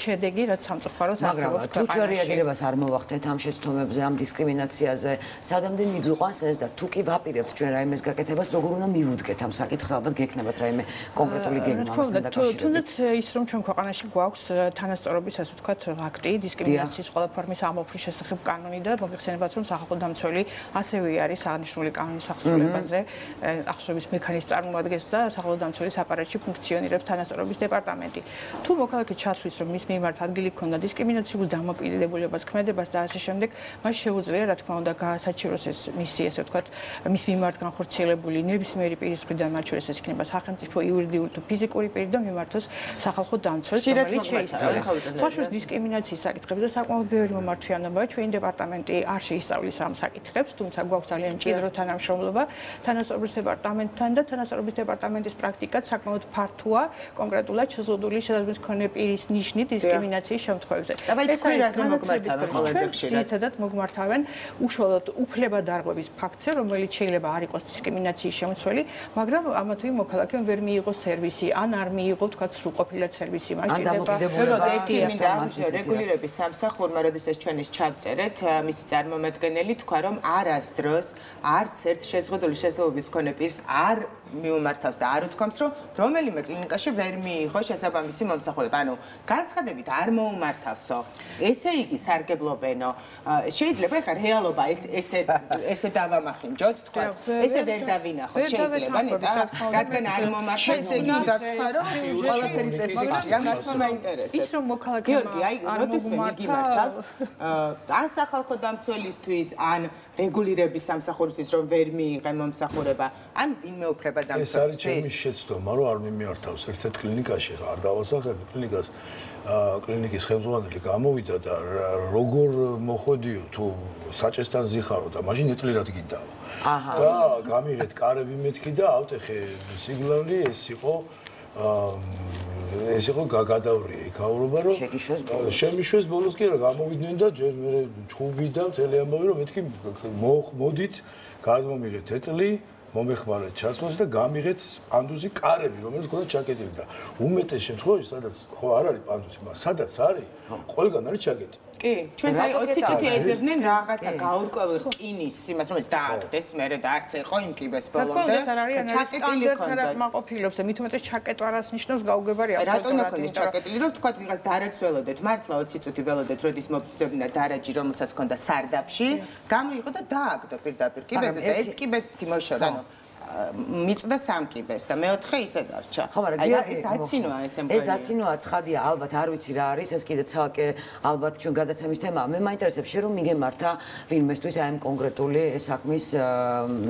შედეგი, რაც სამწუხაროდ არსებობს. მაგრამ თუ ჩვენ რეაგირებას არ მოვახდეთ ამ შეცდომებზე, ამ დისკრიმინაციაზე, სადამდე მიგვიყვანს ეს და თუ კი ვაპირებთ ჩვენ რაიმეს გაკეთებას, როგორ უნდა მივუდგეთ ამ საკითხს, ალბათ გექნებათ რაიმე კონკრეტული გეგმა ამასთან დაკავშირებით. თუნდაც ის რომ ჩვენ ქვეყანაში გვაქვს თანასწორობის, ასე ვთქვათ, აქტი, დისკრიმინაციის ყველა ფორმის ამოფრის შესახებ კანონი და მოგეხსენებათ, რომ სახალხო დამცველი ასევე არის აღნიშნული კანონის აღსრულებაზე, აღსრულების მექანიზმს წარმოადგენს და სახალხო დამცველის აპარატში ფუნქციონირებს თანასწორობის დეპარტამენტი. თუ მოქალაქე ჩათვლის, რომ მის მიმართ ადგილი ჰქონდა დისკრიმინაციულ დამოკიდებულებას, ქმედებას და ასე შემდეგ, მას შეუძლია, რა თქმა უნდა, გაასაჩივროს ეს მისი, ასე ვთქვათ, მის მიმართ განხორციელებული ნებისმიერი პირის მხრიდან, მათ შორის ეს იქნება სახელმწიფო, იურიდიული თუ ფიზიკური პირი და მიმართოს სახალხო დამცველს, რომელიც შეისწავლის. ხალხის დისკრიმინაციის საკითხებზე საკმაოდ ბევრი მომართვიანობაა. ჩვენი დეპარტამენტი არ შეისწავლის ამ საკითხებს, თუმცა გვაქვს ძალიან მჭიდრო თანამშრომლობა თანასწორობის დეპარტამენტთან და თანასწორობის დეპარტამენტის პრაქტიკაც საკმაოდ ფართოა, კონკრეტულად შეზღუდული შესაძლებლობის მქონე პირის ნიშნით დისკრიმინაციის შემთხვევებზე. ეს არის მოგმართავენ ყველაზე ხშირად. ძირითადად მოგმართავენ უშუალოდ უფლებადარღვევის ფაქტზე, რომელიც შეიძლება არ იყოს დისკრიმინაციის შემცველი, მაგრამ ამა თუ იმ მოქალაქემ ვერ მიიღო სერვისი, ან არ მიიღო, თქვათ, სრულყოფილად სერვისი. ან დამოკიდებულება ერთი მინდა რეგულირების სამსახურმა, როდესაც ჩვენ ის ჩავწერეთ, მისი წარმომადგენელი თქვა, რომ არასდროს არც ერთ შეზღუდული შესაძლებლობის მქონე პირს არ მიუმართავს და არ უთქვამს, რომ რომელიმე კლინიკაში ვერ მიიღო შესაბამისი მომსახურება. ანუ განცხადებით არ მოუმართავსო. ესე იგი სარგებლობენო. შეიძლება ხა რეალობა ესე დავამახინჯოთ, თქვა. ესე ვერ დავინახოთ, შეიძლება ნეტა, რადგან არ მომართავს, ესე იგი გასხმა, რომ ყველაფერი წესია, მას მაინტერესებს. ის რომ მოქალაქე გიორგი, აი, როდესმე მიგიმართავს, ან სახალხო დამცველისთვის, ან რეგულირების სამსახურისთვის, რომ ვერ მიიღე მომსახურება, ან ვინმე უფლება დამცველს. ეს არის ჩემი შეცდომა, რომ არ მიმართავს ერთ-ერთ კლინიკაში, ხა არ დავასახები კლინიკას. კლინიკის ხელმძღვანელი გამოვიდა და როგორ მოხვედიო თუ საჭესთან ზიხარო და მაშინ ნეტლიერად გინდაო. და გამიღეთ კარები მეთქი და ავტეხე სიგნალი ეს იყო გადავრია იქაურობა რომ შემიშვეს ბოლოს კი რა გამოვიდნენ და ჯერ მე ჩხუბი და მთელი ამბავი რომ მეთქი მოდით გადმომიღეთ ეტლი მომეხმარეთ ჩასვლას და გამიღეთ პანდუსი კარები რომელიც ქონდა ჩაკეტილი და უმეტეს შემთხვევაში სადაც ხო არ არის პანდუსი მაგრამ სადაც არის ყველგან არის ჩაკეტილი კი, ჩვენ აი 20 წუთი ეძებდნენ რაღაცა გაურკვეველ რკინის იმას, რომელიც დააგდეს მერე და არც იყო იმ კიბეს ბოლომდე. ჩაკეტილი ქონდა. მაყოფილებს და მით უმეტეს ჩაკეტვა რას ნიშნავს გაუგებარი ავტომატი. რატომ მქონდეს ჩაკეტილი, რომ თქვათ ვიღაც დარაჯს ველოდეთ, მართლა 20 წუთი ველოდეთ, როდის მოგძებნა დარაჯი, რომელსაც ჰქონდა სარდაფში, გამოიყო და დააგდო პირდაპირ კიბეზე და ეს კიბე თიმოშორ, ანუ მიწდა სამ კიბეს და მეოთხე ისე დარჩა. ხო, მაგრამ გიორგი ეს დაცინოა ეს ემბოლია. ეს დაცინოა ცხადია, ალბათ არ ვიცი რა არის, ეს კიდე ცალკე ალბათ ჩვენ გადაცემის თემაა. მე მაინტერესებს შენ რომ მიგემართა ვინმესთვის აი ამ კონკრეტული საქმის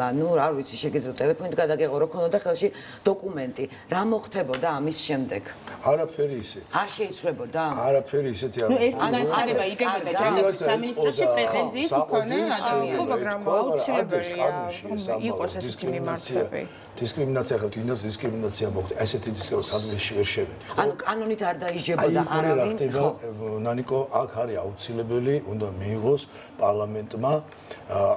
ანუ რა ვიცი, შეგეძლო ტელეფონით გადაგეღო, რო ქონოდა ხელში დოკუმენტი. რა მოხდებოდა ამის შემდეგ? არაფერი ისე. არ შეიცვლებოდა? არაფერი ისეთი არ. ნუ ერთი განცხადება იქნება ჯანდაცვის სამინისტროში პრეზენციის მქონე ადამიანი. ხო, მაგრამ აუცილებელია რომ იყოს ესეთი მიმართვა. დისკრიმინაცია ხებთ, ინდოს დისკრიმინაცია მოხდა. ესეთი დისკრიმინაცია სადმეში ვერ შევედი, ხო? ანუ კანონით არ დაიჯებოდა არავინ, ხო? ნანიკო, აქ არის აუცილებელი, უნდა მიიღოს პარლამენტმა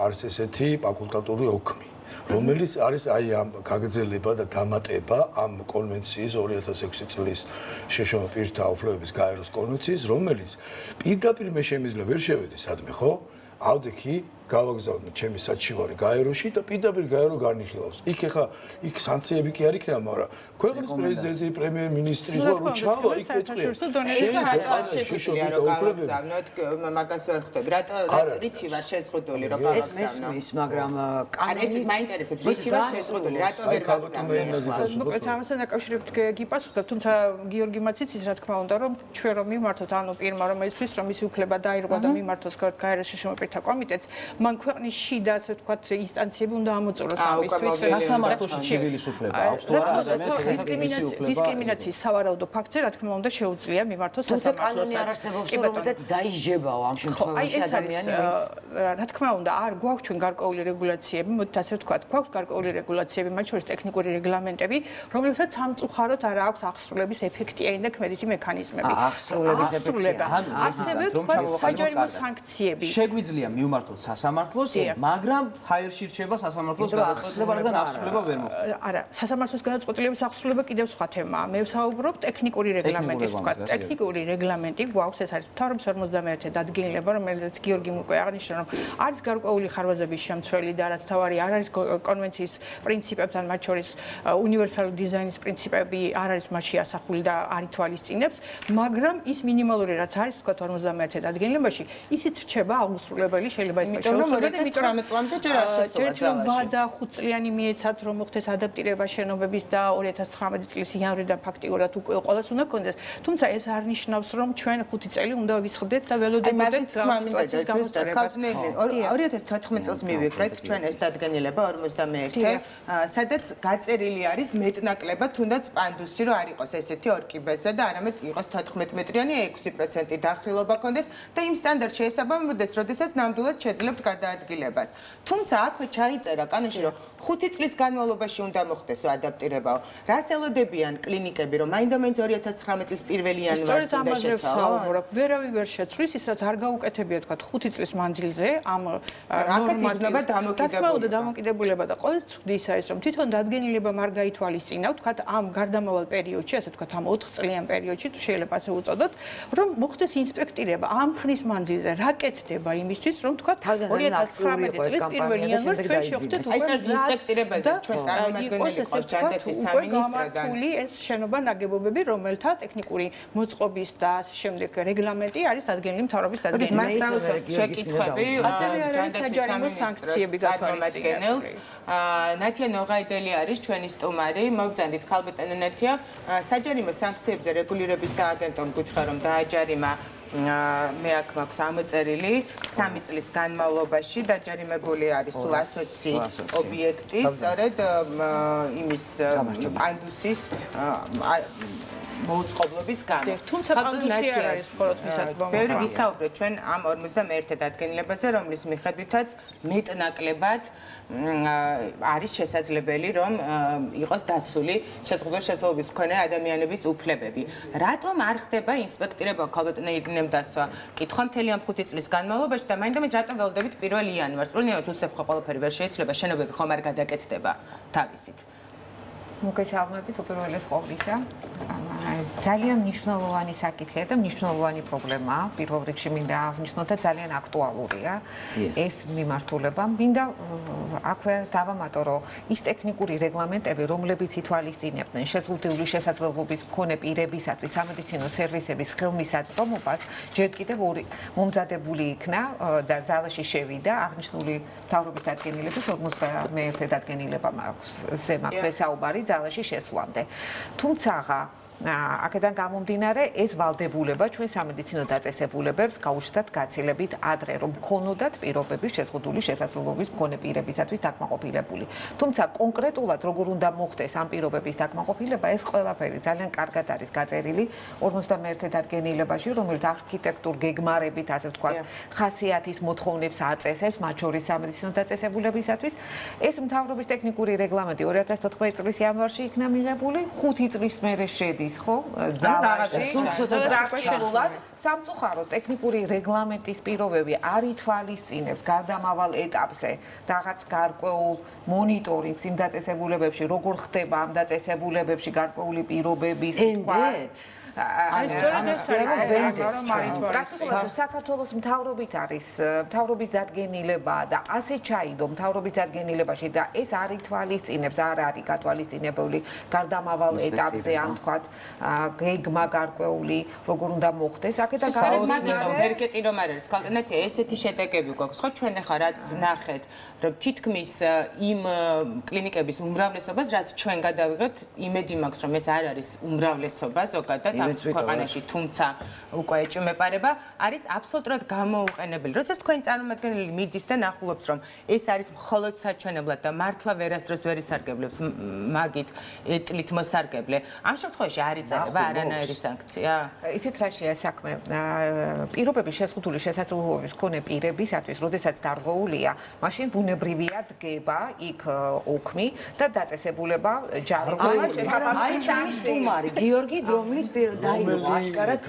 არის ესეთი ფაკულტატური ოქმი, რომელიც არის აი ამ გაგრძელება და დამატება ამ კონვენციის 2006 წლის შეშომა პირთა უფლებების გაეროს კონვენციის, რომელიც პირდაპირ მე შემიძლია ვერ შევედი სადმე, ხო? ავდექი გავაგზავნე ჩემი საჩივარი გაეროში და პირდაპირ გაერო განიხილავს. იქ ეხა იქ სანქციები კი არ იქნება, მაგრამ ქვეყნის პრეზიდენტი, პრემიერ-მინისტრი რო ჩავა იქ ეთქვია. შეიძლება რომ გავაგზავნოთ, მაგას ვერ ხვდები. რატო რითი ვარ შეზღუდული რომ გავაგზავნო? ეს მესმის, მაგრამ კანონით მაინტერესებს რითი ვარ შეზღუდული, რატო ვერ გავაგზავნო? მოკლედ ამასთან დაკავშირებით გიპასუხებ, თუმცა გიორგი მაციც ის რა თქმა უნდა რომ ჩვენ რომ მიმართოთ ანუ პირმა რომელისთვის რომ მისი უფლება დაირღვა და მიმართოს გაეროში შემოპირთა კომიტეტს მან ქვეყნის შიდა ასე ვთქვათ ინსტანციები უნდა ამოწუროს ამისთვის სასამართლოში ცივილის უფლება აქვს თუ არა ადამიანის დისკრიმინაციის სავარაუდო ფაქტზე რა თქმა უნდა შეუძლია მიმართოს სასამართლოსაც. კანონი არ არსებობს რომელზეც დაიჯებაო ამ შემთხვევაში ადამიანი ვინც რა თქმა უნდა არ გვაქვს ჩვენ გარკვეული რეგულაციები, მოდით ასე ვთქვათ, გვაქვს გარკვეული რეგულაციები, მათ შორის ტექნიკური რეგლამენტები, რომლებსაც სამწუხაროდ არ აქვს აღსრულების ეფექტიანი და ქმედითი მექანიზმები. აღსრულების ეფექტი. ასევე ვთქვათ საჯარიმო სანქციები. შეგვიძლია მივმართოთ სასამართლოს, მაგრამ ჰაერში რჩება სასამართლოს გადაწყვეტილება, რადგან აღსრულება ვერ მოხდა. არა, სასამართლოს გადაწყვეტილების აღსრულება კიდევ სხვა თემაა. მე ვსაუბრობ ტექნიკური რეგლამენტის თქვა. ტექნიკური რეგლამენტი გვაქვს, ეს არის მთავრობის 51 დადგენილება, რომელზეც გიორგიმ უკვე აღნიშნა, რომ არის გარკვეული ხარვაზების შემცველი და რაც თავარი არ არის კონვენციის პრინციპებთან, მათ შორის უნივერსალური დიზაინის პრინციპები არ არის მასში ასახული და არ ითვალისწინებს, მაგრამ ის მინიმალური რაც არის თქვა 51 დადგენილებაში, ისიც რჩება აღუსრულებელი, შეიძლება ითქვას შეუსრულებელი, იმიტომ რომ 2019 წლამდე ჯერ არ შესულა ძალაში. ვადა 5 წლიანი მიეცათ, რომ მოხდეს ადაპტირება შენობების და 2019 წლის იანვრიდან ფაქტიურად უკვე ყველას უნდა კონდეს. თუმცა ეს არ ნიშნავს, რომ ჩვენ 5 წელი უნდა ვისხდეთ და ველოდებოდეთ სიტუაციის გამოსწორებას. 2014 წელს მივიღეთ ჩვენ ეს დადგენილება 51, სადაც გაწერილი არის მეტნაკლებად, თუნდაც პანდუსი რომ არ იყოს ესეთი ორკიბეზე და არამედ იყოს 14 მეტრიანი 6% დახრილობა კონდეს და იმ სტანდარტში ესაბამებოდეს, როდესაც ნამდვილად შეძლებთ გადაადგილებას. თუმცა აქვე ჩაიწერა კანონში, რომ 5 წლის განმავლობაში უნდა მოხდეს ადაპტირებაო. რას ელოდებიან კლინიკები, რომ მაინდა-მაინც 2019 წლის 1 იანვარს უნდა შეცვალონ? ვერავინ ვერ შეცვლის, ის რაც არ გაუკეთებია თქვა 5 წლის მანძილზე ამ ნორმატივა დამოკიდებულება და ყოველ ცუდი ის რომ თვითონ დადგენილება არ გაითვალისწინა, თქვა ამ გარდამავალ პერიოდში, ასე თქვა ამ 4 წლიან პერიოდში, თუ შეიძლება ასე უწოდოთ, რომ მოხდეს ინსპექტირება ამ ხნის მანძილზე, რა კეთდება იმისთვის, რომ თქვა 2019 წლის 1 იანვარს ჩვენ შევხვდეთ უკვე ინსპექტირებაზე ჩვენ წარმომადგენელი ყავს ჯანდაცვის სამინისტრო და ეს შენობა ნაგებობები, რომელთა ტექნიკური მოწყობის და ასე შემდეგ რეგლამენტი არის დადგენილი მთავრობის დადგენილი. მას დავუსვათ შეკითხვები ჯანდაცვის სამინისტროს წარმომადგენელს. ნათია ნოღაიდელი არის ჩვენი სტუმარი. მოგძანდით ქალბატონო ნათია, საჯარიმო სანქციებზე რეგულირების სააგენტომ გითხრა, რომ დააჯარიმა მე აქ მაქვს ამოწერილი 3 წლის განმავლობაში დაჯარიმებული არის სულ 120 ობიექტი, სწორედ იმის პანდუსის მოუწყებლობის გამო. თუმცა პანდუსი არ არის მხოლოდ მისაწვდომი. ბევრი ვისაუბრეთ ჩვენ ამ 51 დადგენილებაზე, რომლის მიხედვითაც მეტნაკლებად არის შესაძლებელი, რომ იყოს დაცული შეზღუდული შესაძლებლობის მქონე ადამიანების უფლებები. რატომ არ ხდება ინსპექტირება ქალბატონი იგნემდასვა? კითხვა მთელი ამ 5 წლის განმავლობაში და მაინდა-მაინც რატომ ველოდებით 1 იანვარს? 1 იანვარს უცებ ხო ყველაფერი ვერ შეიძლება, შენობები ხომ არ გადაკეთდება თავისით. მოგესალმებით უპირველეს ყოვლისა. ძალიან მნიშვნელოვანი საკითხია და მნიშვნელოვანი პრობლემაა. პირველ რიგში მინდა აღნიშნო და ძალიან აქტუალურია ეს მიმართულება. მინდა აქვე დავამატო, რომ ის ტექნიკური რეგლამენტები, რომლებიც ითვალისწინებდნენ შეზღუდული შესაძლებლობის მქონე პირებისათვის სამედიცინო სერვისების ხელმისაწვდომობას, ჯერ კიდევ მომზადებული იქნა და ზალაში შევიდა აღნიშნული მთავრობის დადგენილების 51 დადგენილება მაქვს საუბარი ზალაში შესვლამდე. თუმცა აქედან გამომდინარე ეს ვალდებულება ჩვენ სამედიცინო დაწესებულებებს გაუჩნდათ გაცილებით ადრე, რომ მქონოდათ პირობები შეზღუდული შესაძლებლობის მქონე პირებისათვის დაკმაყოფილებული. თუმცა კონკრეტულად როგორ უნდა მოხდეს ამ პირობების დაკმაყოფილება, ეს ყველაფერი ძალიან კარგად არის გაწერილი 51 დადგენილებაში, რომელიც არქიტექტურ გეგმარებით, ასე ვთქვათ, ხასიათის მოთხოვნებს აწესებს, მათ შორის სამედიცინო დაწესებულებისათვის. ეს მთავრობის ტექნიკური რეგლამენტი 2014 წლის იანვარში იქნა მიღებული, 5 წლის მერე შედის ხო ძალაში სამწუხაროდ ტექნიკური რეგლამენტის პირობები არ ითვალისწინებს გარდამავალ ეტაპზე რაღაც გარკვეულ მონიტორინგს იმ დაწესებულებებში, როგორ ხდება ამ დაწესებულებებში გარკვეული პირობების პრაქტიკულად საქართველოს მთავრობით არის მთავრობის დადგენილება და ასე ჩაიდო მთავრობის დადგენილებაში და ეს არ ითვალისწინებს, არ არის გათვალისწინებული გარდამავალ ეტაპზე ამ თქვათ გეგმა გარკვეული როგორ უნდა მოხდეს. აქედან გამომდინარე ვერკეტი რომ არ არის ქალბატონეთი ესეთი შედეგები გვაქვს ხო ჩვენ ახლა რაც ნახეთ რომ თითქმის იმ კლინიკების უმრავლესობას რაც ჩვენ გადავიღეთ იმედი მაქვს რომ ეს არ არის უმრავლესობა ზოგადად ქვეყანაში, თუმცა უკვე ეჭვმეპარება არის აბსოლუტურად გამოუყენებელი. როდესაც თქვენი წარმომადგენელი მიდის და ნახულობს, რომ ეს არის მხოლოდ საჩვენებლად და მართლა ვერასდროს ვერ ისარგებლებს მაგით ეტლით მოსარგებლე, ამ შემთხვევაში არ იწერება არანაირი სანქცია? ისეთ რაშია საქმე. პირობების შეზღუდული შესაძლებლობის მქონე პირებისათვის, როდესაც დარღვეულია, მაშინ ბუნებრივია დგება იქ ოქმი და დაწესებულება ჯარმა შესაბამისად. აი, ჩამის სტუმარი გიორგი დრომლის დაიწყო აშკარად.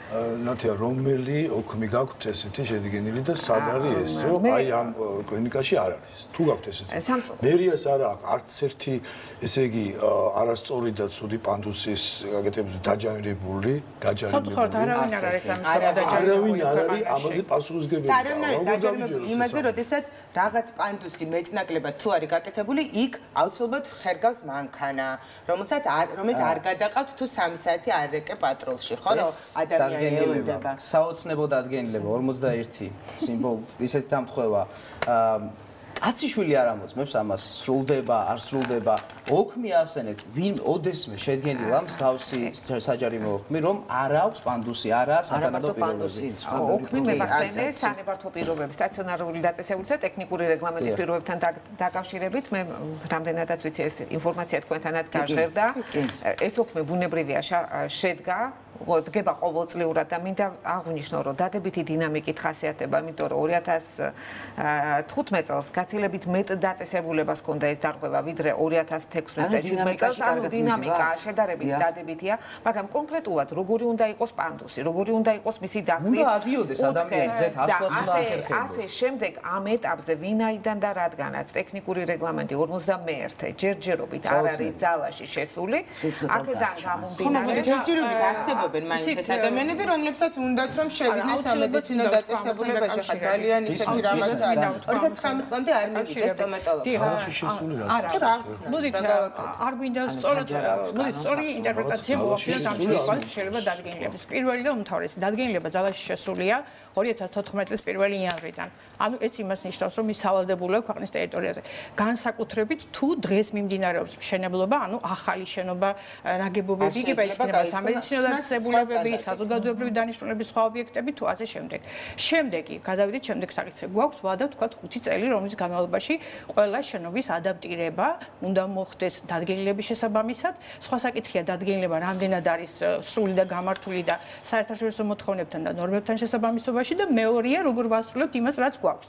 ნათია რომელი ოქმი გაქვთ ესეთი შედგენილი და სად არის ეს რომ აი ამ კლინიკაში არ არის თუ გაქვთ ესეთი მერიას არ აქვს არც ერთი ესე იგი არასწორი და ცუდი პანდუსის გაკეთებული დაჯანმრებული არავინ არ არის ამის არავინ არ არის ამაზე პასუხისმგებელი არავინ არ არის დაჯანმრებული იმაზე როდესაც რაღაც პანდუსი მეტნაკლებად თუ არის გაკეთებული იქ აუცილებლად ხერგავს მანქანა რომელიც არ გადაყავთ თუ 3 საათი არ ეკე პატროლში ხო რომ ადამიანი ელოდება საოცნებო დადგენილება 41 სიმბოლო ისეთ დამთხევა კაციშვილი არ ამოწმებს ამას სრულდება არ სრულდება ოქმი ასენეთ ვინ ოდესმე შედგენილა მსგავსი საჯარიმო ოქმი რომ არ აქვს პანდუსი არაა სათანადო პირობები ოქმი მებახსენე სანებართვო პირობები სტაციონარული დაწესებულისა ტექნიკური რეგლამენტის პირობებთან დაკავშირებით მე რამდენადაც ვიცი ეს ინფორმაცია თქვენთანაც გაჟღერდა ეს ოქმი ბუნებრივია შედგა დგება ყოველწლიურად და მინდა აღვნიშნო რომ დადებითი დინამიკით ხასიათდება იმიტომ რომ 2015 წელს გაცილებით მეტ დაწესებულებას ჰქონდა ეს დარღვევა ვიდრე 2016 წელს ანუ დინამიკა შედარებით დადებითია მაგრამ კონკრეტულად როგორი უნდა იყოს პანდუსი როგორი უნდა იყოს მისი დახვის უნდა ადიოდეს ადამიანზე ასვლას უნდა ახერხებდეს ასე შემდეგ ამ ეტაპზე ვინაიდან და რადგანაც ტექნიკური რეგლამენტი 51 ჯერჯერობით არ არის ძალაში შესული აქედან გამომდინარე ჯერჯერობით არსებობს მაინც ეს ადამიანები, რომლებსაც უნდათ რომ შევიდნენ სამედიცინო დაწესებულებაში, ხა ძალიან ისეთი რამაც არის. 2019 წლამდე არ მივიდეს სტომატოლოგში. არა. მოდით არ გვინდა სწორად, მოდით სწორი ინტერპრეტაცია მოახდინოთ ამ შემთხვევაში შეიძლება დადგენილების. პირველი და უმთავრესი დადგენილება ძალაში შესულია 2014 წლის 1 იანვრიდან. ანუ ეს იმას ნიშნავს, რომ ის სავალდებულოა ქვეყნის ტერიტორიაზე. განსაკუთრებით თუ დღეს მიმდინარეობს მშენებლობა, ანუ ახალი შენობა, ნაგებობები, იქნება იქნება სამედიცინო დაწესებულებები, საზოგადოებრივი დანიშნულების სხვა ობიექტები თუ ასე შემდეგ. შემდეგი, გადავიდეთ შემდეგ საკითხზე. გვაქვს ვადა თქვა 5 წელი, რომლის განმავლობაში ყველა შენობის ადაპტირება უნდა მოხდეს დადგენილების შესაბამისად. სხვა საკითხია დადგენილება რამდენად არის სრული და გამართული და საერთაშორისო მოთხოვნებთან და ნორმებთან შესაბამისობაში და მეორეა როგორ ვასრულებთ იმას რაც გვაქვს.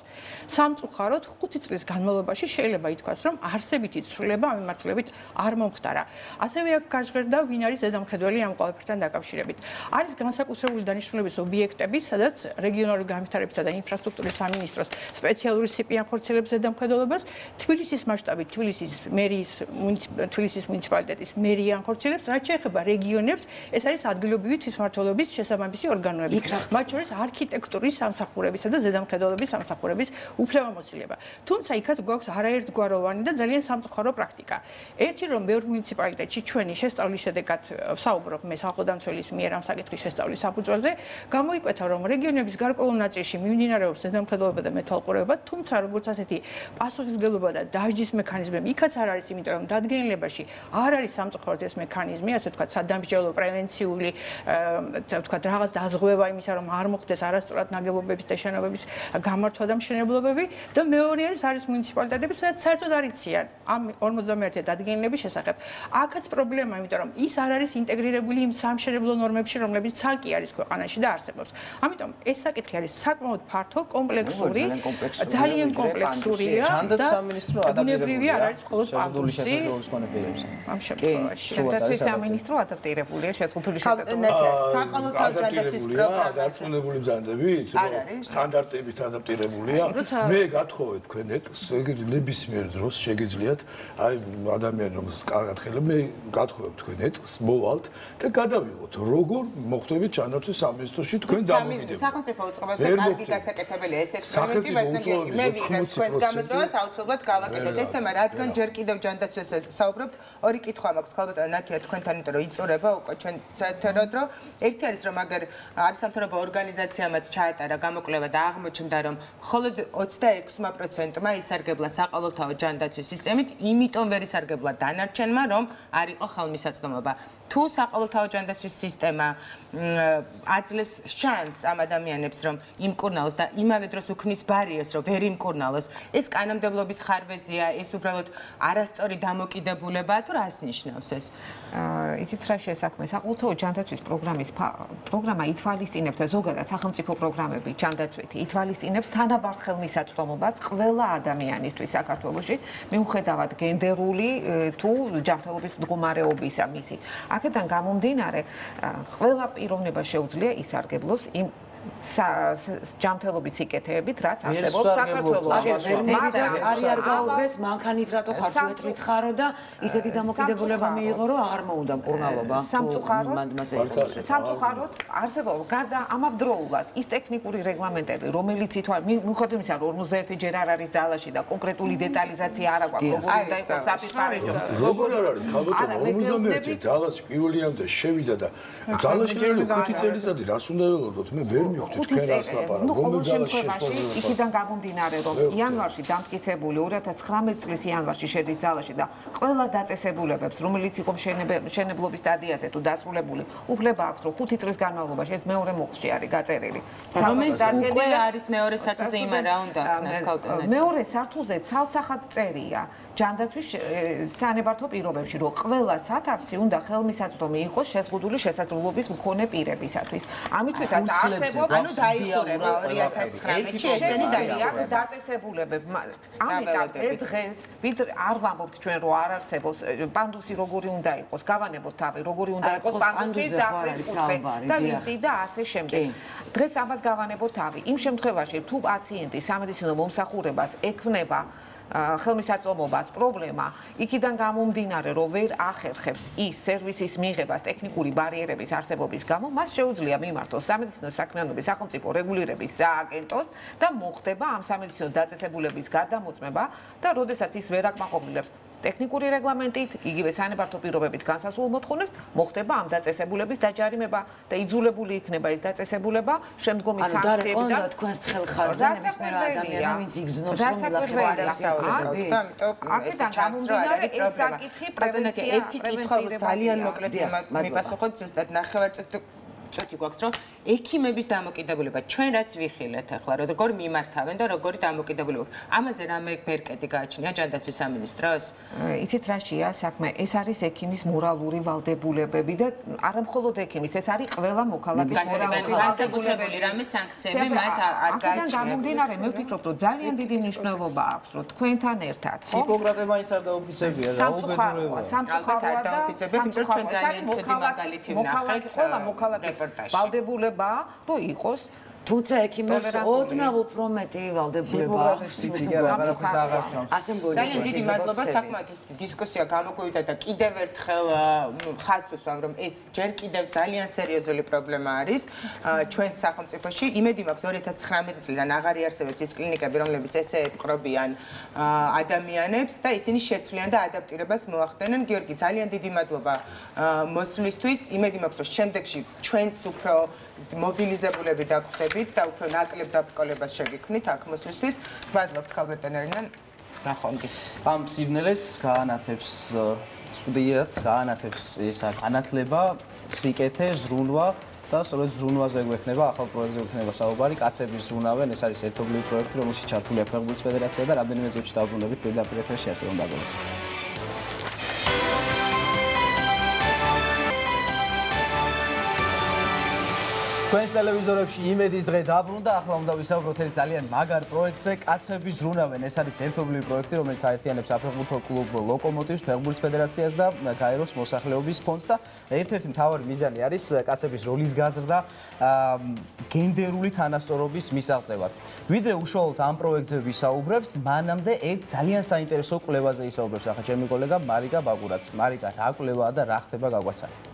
სამწუხაროდ 5 წლის განმავლობაში შეიძლება ითქვას, რომ არსებითი ცვლილება ამ მიმართულებით არ მომხდარა. ასევე აქ გაჟღერდა ვინ არის ზედამხედველი ამ ყველაფერთან დაკავშირებით. არის განსაკუთრებული დანიშნულების ობიექტები, სადაც რეგიონალური განვითარებისა და ინფრასტრუქტურის სამინისტროს სპეციალური სიპი ახორციელებს ზედამხედველობას, თბილისის მასშტაბით თბილისის მერიის თბილისის მუნიციპალიტეტის მერია ახორციელებს, რაც შეეხება რეგიონებს, ეს არის ადგილობრივი თვითმმართველობის შესაბამისი ორგანოები. მათ შორის არქიტექტურის სამსახურებისა და ზედამხედველობის სამსახურების უფლებამოსილება. თუმცა იქაც გვაქვს არაერთგვაროვანი და ძალიან სამწუხარო პრაქტიკა. ერთი რომ ბევრ მუნიციპალიტეტში ჩვენი შესწავლის შედეგად საუბრობ მე საყოდამცველის მიერ ამ საკითხის შესწავლის საფუძველზე, გამოიკვეთა რომ რეგიონების გარკვეულ ნაწილში მიმდინარეობს ზედამხედველობა და მეთვალყურეობა, თუმცა როგორც ასეთი პასუხისმგებლობა და დაждის მექანიზმები იქაც არ არის, იმიტომ რომ დადგენილებაში არ არის სამწუხაროდ ეს მექანიზმი, ასე ვთქვათ, სადამსჯელო პრევენციული ვთქვათ რაღაც დაზღვევა იმისა, რომ არ მოხდეს არასწორად ნაგებობების და შენობების გამართვა და მშენებლობები და მეორე არის მუნიციპალიტეტები, სადაც საერთოდ არ იციან ამ 51 დადგენილების შესახებ. აქაც პრობლემაა, იმიტომ რომ ის არ არის ინტეგრირებული იმ სამშენებლო ნორმებში, რომლებიც ცალკე არის ქვეყანაში და არსებობს. ამიტომ ეს საკითხი არის საკმაოდ ფართო, კომპლექსური, ძალიან კომპლექსურია და ბუნებრივია არ არის მხოლოდ პანდუსი. ამ შემთხვევაში შედარებით სამინისტრო ადაპტირებულია შეზღუდული შესაძლებლობებით. საყოველთაო ჯანდაცვის პროგრამა დარწმუნებული ბრძანდებით, რომ სტანდარტებით ადაპტირებულია. მე გათხოვე თქვენ ეტს, ეგრე ნებისმიერ დროს შეგიძლიათ აი ადამიანი რომელსაც კარგად ხელებ, მე გათხოვებ თქვენ ეტს, მოვალთ და გადავიღოთ, როგორ მოხდებით ჯანდაცვის სამინისტროში თქვენ დამოკიდებით. სახელმწიფო უწყობებზე კარგი გასაკეთებელია ეს ექსპერიმენტი, მაგრამ მე ვიღებ თქვენს გამოწვევას აუცილებლად გავაკეთოთ ეს თემა, რადგან ჯერ კიდევ ჯანდაცვას საუბრობთ. ორი კითხვა მაქვს ხალბატონო ნათია თქვენთან, იმიტომ რომ იწურება უკვე ჩვენ საერთოდ რომ ერთი არის რომ აგერ არის სამთავრობო ორგანიზაციამაც ჩაატარა გამოკვლევა და აღმოჩნდა რომ მხოლოდ 26%-მა ისარგებლა საყოველთაო ჯანდაცვის სისტემით, იმიტომ ვერ ისარგებლა დანარჩენმა, რომ არ იყო ხელმისაწვდომობა. თუ საყოველთაო ჯანდაცვის სისტემა აძლევს შანსს ამ ადამიანებს რომ იმკურნალოს და იმავე დროს უქმნის ბარიერს რომ ვერ იმკურნალოს, ეს კანონმდებლობის ხარვეზია, ეს უბრალოდ არასწორი დამოკიდებულებაა თუ რას ნიშნავს ეს? იცით რა შესაქმე საყოველთაო ჯანდაცვის პროგრამა ითვალისწინებს და ზოგადად სახელმწიფო პროგრამები ჯანდაცვითი ითვალისწინებს თანაბარ ხელმისაწვდომობას ყველა ადამიანისთვის საქართველოში, მიუხედავად გენდერული თუ ჯანმრთელობის მდგომარეობისა მისი. აქედან გამომდინარე, ყველა პიროვნება შეუძლია ისარგებლოს იმ ჯანმრთელობის სიკეთეებით, რაც არსებობს საქართველოში. არ გაუღეს მანქანით რატო ხარ თუ ეთრით ხარო და ისეთი დამოკიდებულება მიიღო, რომ აღარ მოუნდა მკურნალობა. სამწუხაროდ არსებობს გარდა ამავდროულად ის ტექნიკური რეგლამენტები, რომელიც მიუხედავად იმისა, რომ 51 ჯერ არ არის ძალაში და კონკრეტული დეტალიზაცია არ აქვს, როგორ უნდა იყოს საფიხარეშო. როგორ არ არის ხალხო 51 ძალაში პირველიამდე შევიდა და ძალაში 5 წელიწადი რას უნდა ველოდოთ? მე ვერ ნუ ყოველ შემთხვევაში იქიდან გამომდინარე რომ იანვარში დამტკიცებული 2019 წლის იანვარში შედის ძალაში და ყველა დაწესებულებებს რომელიც იყო მშენებლობის სტადიაზე თუ დასრულებული უფლება აქვს რომ 5 წლის განმავლობაში ეს მეორე მოხში არის გაწერილი და რომელიც უკვე არის მეორე სართულზე იმან რა უნდა ქნას ქალტენად მეორე სართულზე ცალსახად წერია ჯანდაცვის სანებართო პირობებში რომ ყველა სათავსი უნდა ხელმისაწვდომი იყოს შეზღუდული შესაძლებლობის მქონე პირებისათვის ამისთვისაც არსებობს ანუ დაიხურება 2019-ში ესენი დაიხურება დაწესებულებები ამ ეტაპზე დღეს ვიდრე არ ვამბობთ ჩვენ რომ არ არსებობს პანდუსი როგორი უნდა იყოს გავანებოთ თავი როგორი უნდა იყოს პანდუსის დახვეწ და ვინტი და ასე შემდეგ დღეს ამას გავანებოთ თავი იმ შემთხვევაში თუ პაციენტი სამედიცინო მომსახურებას ექმნება ხელმისაწვდომობას პრობლემა იქიდან გამომდინარე რომ ვერ ახერხებს ის სერვისის მიღებას ტექნიკური ბარიერების არსებობის გამო მას შეუძლია მიმართოს სამედიცინო საქმიანობის სახელმწიფო რეგულირების სააგენტოს და მოხდება ამ სამედიცინო დაწესებულების გადამოწმება და როდესაც ის ვერ აკმაყოფილებს ტექნიკური რეგლამენტით, იგივე სანებართო პირობებით განსაზღვრულ მოთხოვნებს, მოხდება ამ დაწესებულების დაჯარიმება და იძულებული იქნება ეს დაწესებულება შემდგომი სანქციებიდან. ანუ და თქვენს ხელხაზზე ნებისმიერ ადამიანი, ვინც იგრძნობს რომ მილახები და ამიტომ გამომდინარე ეს საკითხი პრევენცია ერთი კითხვა ძალიან მოკლედ მიპასუხოთ ზუსტად ნახევარწუთი გვაქვს რომ ექიმების დამოკიდებულება ჩვენ რაც ვიხილეთ ახლა როგორ მიმართავენ და როგორი დამოკიდებულება ამაზე რამე ბერკეტი გააჩნია ჯანდაცვის სამინისტროს იცით რაშია საქმე ეს არის ექიმის მორალური ვალდებულებები და არა მხოლოდ ექიმის ეს არის ყველა მოქალაქის მორალური ვალდებულებები რამე სანქციები მათ არ გააჩნია გამომდინარე მე ვფიქრობ რომ ძალიან დიდი მნიშვნელობა აქვს რომ თქვენთან ერთად ხო ჰიპოკრატე მაინც არ დაუფიცებია რა უბედურება სამწუხაროა და ჩვენ ძალიან ცუდი მაგალითი ვნახეთ ყველა მოქალაქის ვალდებულება რო იყოს თუმცა ექიმებს ოდნავ უფრო მეტი ვალდებულება აქვს ძალიან დიდი მადლობა საკმაოდ ის დისკუსია გამოგვივიდა და კიდევ ერთხელ ხაზს ვუსვამ რომ ეს ჯერ კიდევ ძალიან სერიოზული პრობლემა არის ჩვენს სახელმწიფოში იმედი მაქვს 2019 წლიდან აღარ იარსებობს ის კლინიკები რომლებიც ესე ეპყრობიან ადამიანებს და ისინი შეცვლიან და ადაპტირებას მოახდენენ გიორგი ძალიან დიდი მადლობა მოსვლისთვის იმედი მაქვს რომ შემდეგში ჩვენც უფრო მობილიზებულები დაგხვდებით და უფრო ნაკლებ დაბრკოლებას შეგიქმნით აქ მოსვლისთვის. ვადლობთ ხალბერტენერიდან ნახვამდის. ამ სიბნელეს გაანათებს წვდიაც, გაანათებს ეს განათლება, სიკეთე, ზრუნვა და სწორედ ზრუნვაზე გვექნება ახალ პროექტზე გვექნება საუბარი. კაცების ზრუნავენ, ეს არის ერთობლივი პროექტი, რომელშიც ჩართულია ფეხბურთის ფედერაცია და რამდენიმე წუთში დავბრუნდებით პირდაპირ ეთერში ასე რომ დაგვრჩით. Თქვენს ტელევიზორებში იმედის დღე დაბრუნდა, ახლა უნდა ვისაუბროთ ერთ ძალიან მაგარ პროექტზე, კაცები ზრუნავენ. ეს არის ერთობლივი პროექტი, რომელიც აერთიანებს საფეხბურთო კლუბ ლოკომოტივს, ფეხბურთის ფედერაციას და გაეროს მოსახლეობის ფონდს და ერთ-ერთი მთავარი მიზანი არის კაცების როლის გაზრდა გენდერული თანასწორობის მისაღწევად. ვიდრე უშუალოდ ამ პროექტზე ვისაუბრებთ, მანამდე ერთ ძალიან საინტერესო კვლევაზე ისაუბრებს ახლა ჩემი კოლეგა მარიკა ბაგურაც. მარიკა, რა კვლევაა და რა ხდება გაგვაცანი?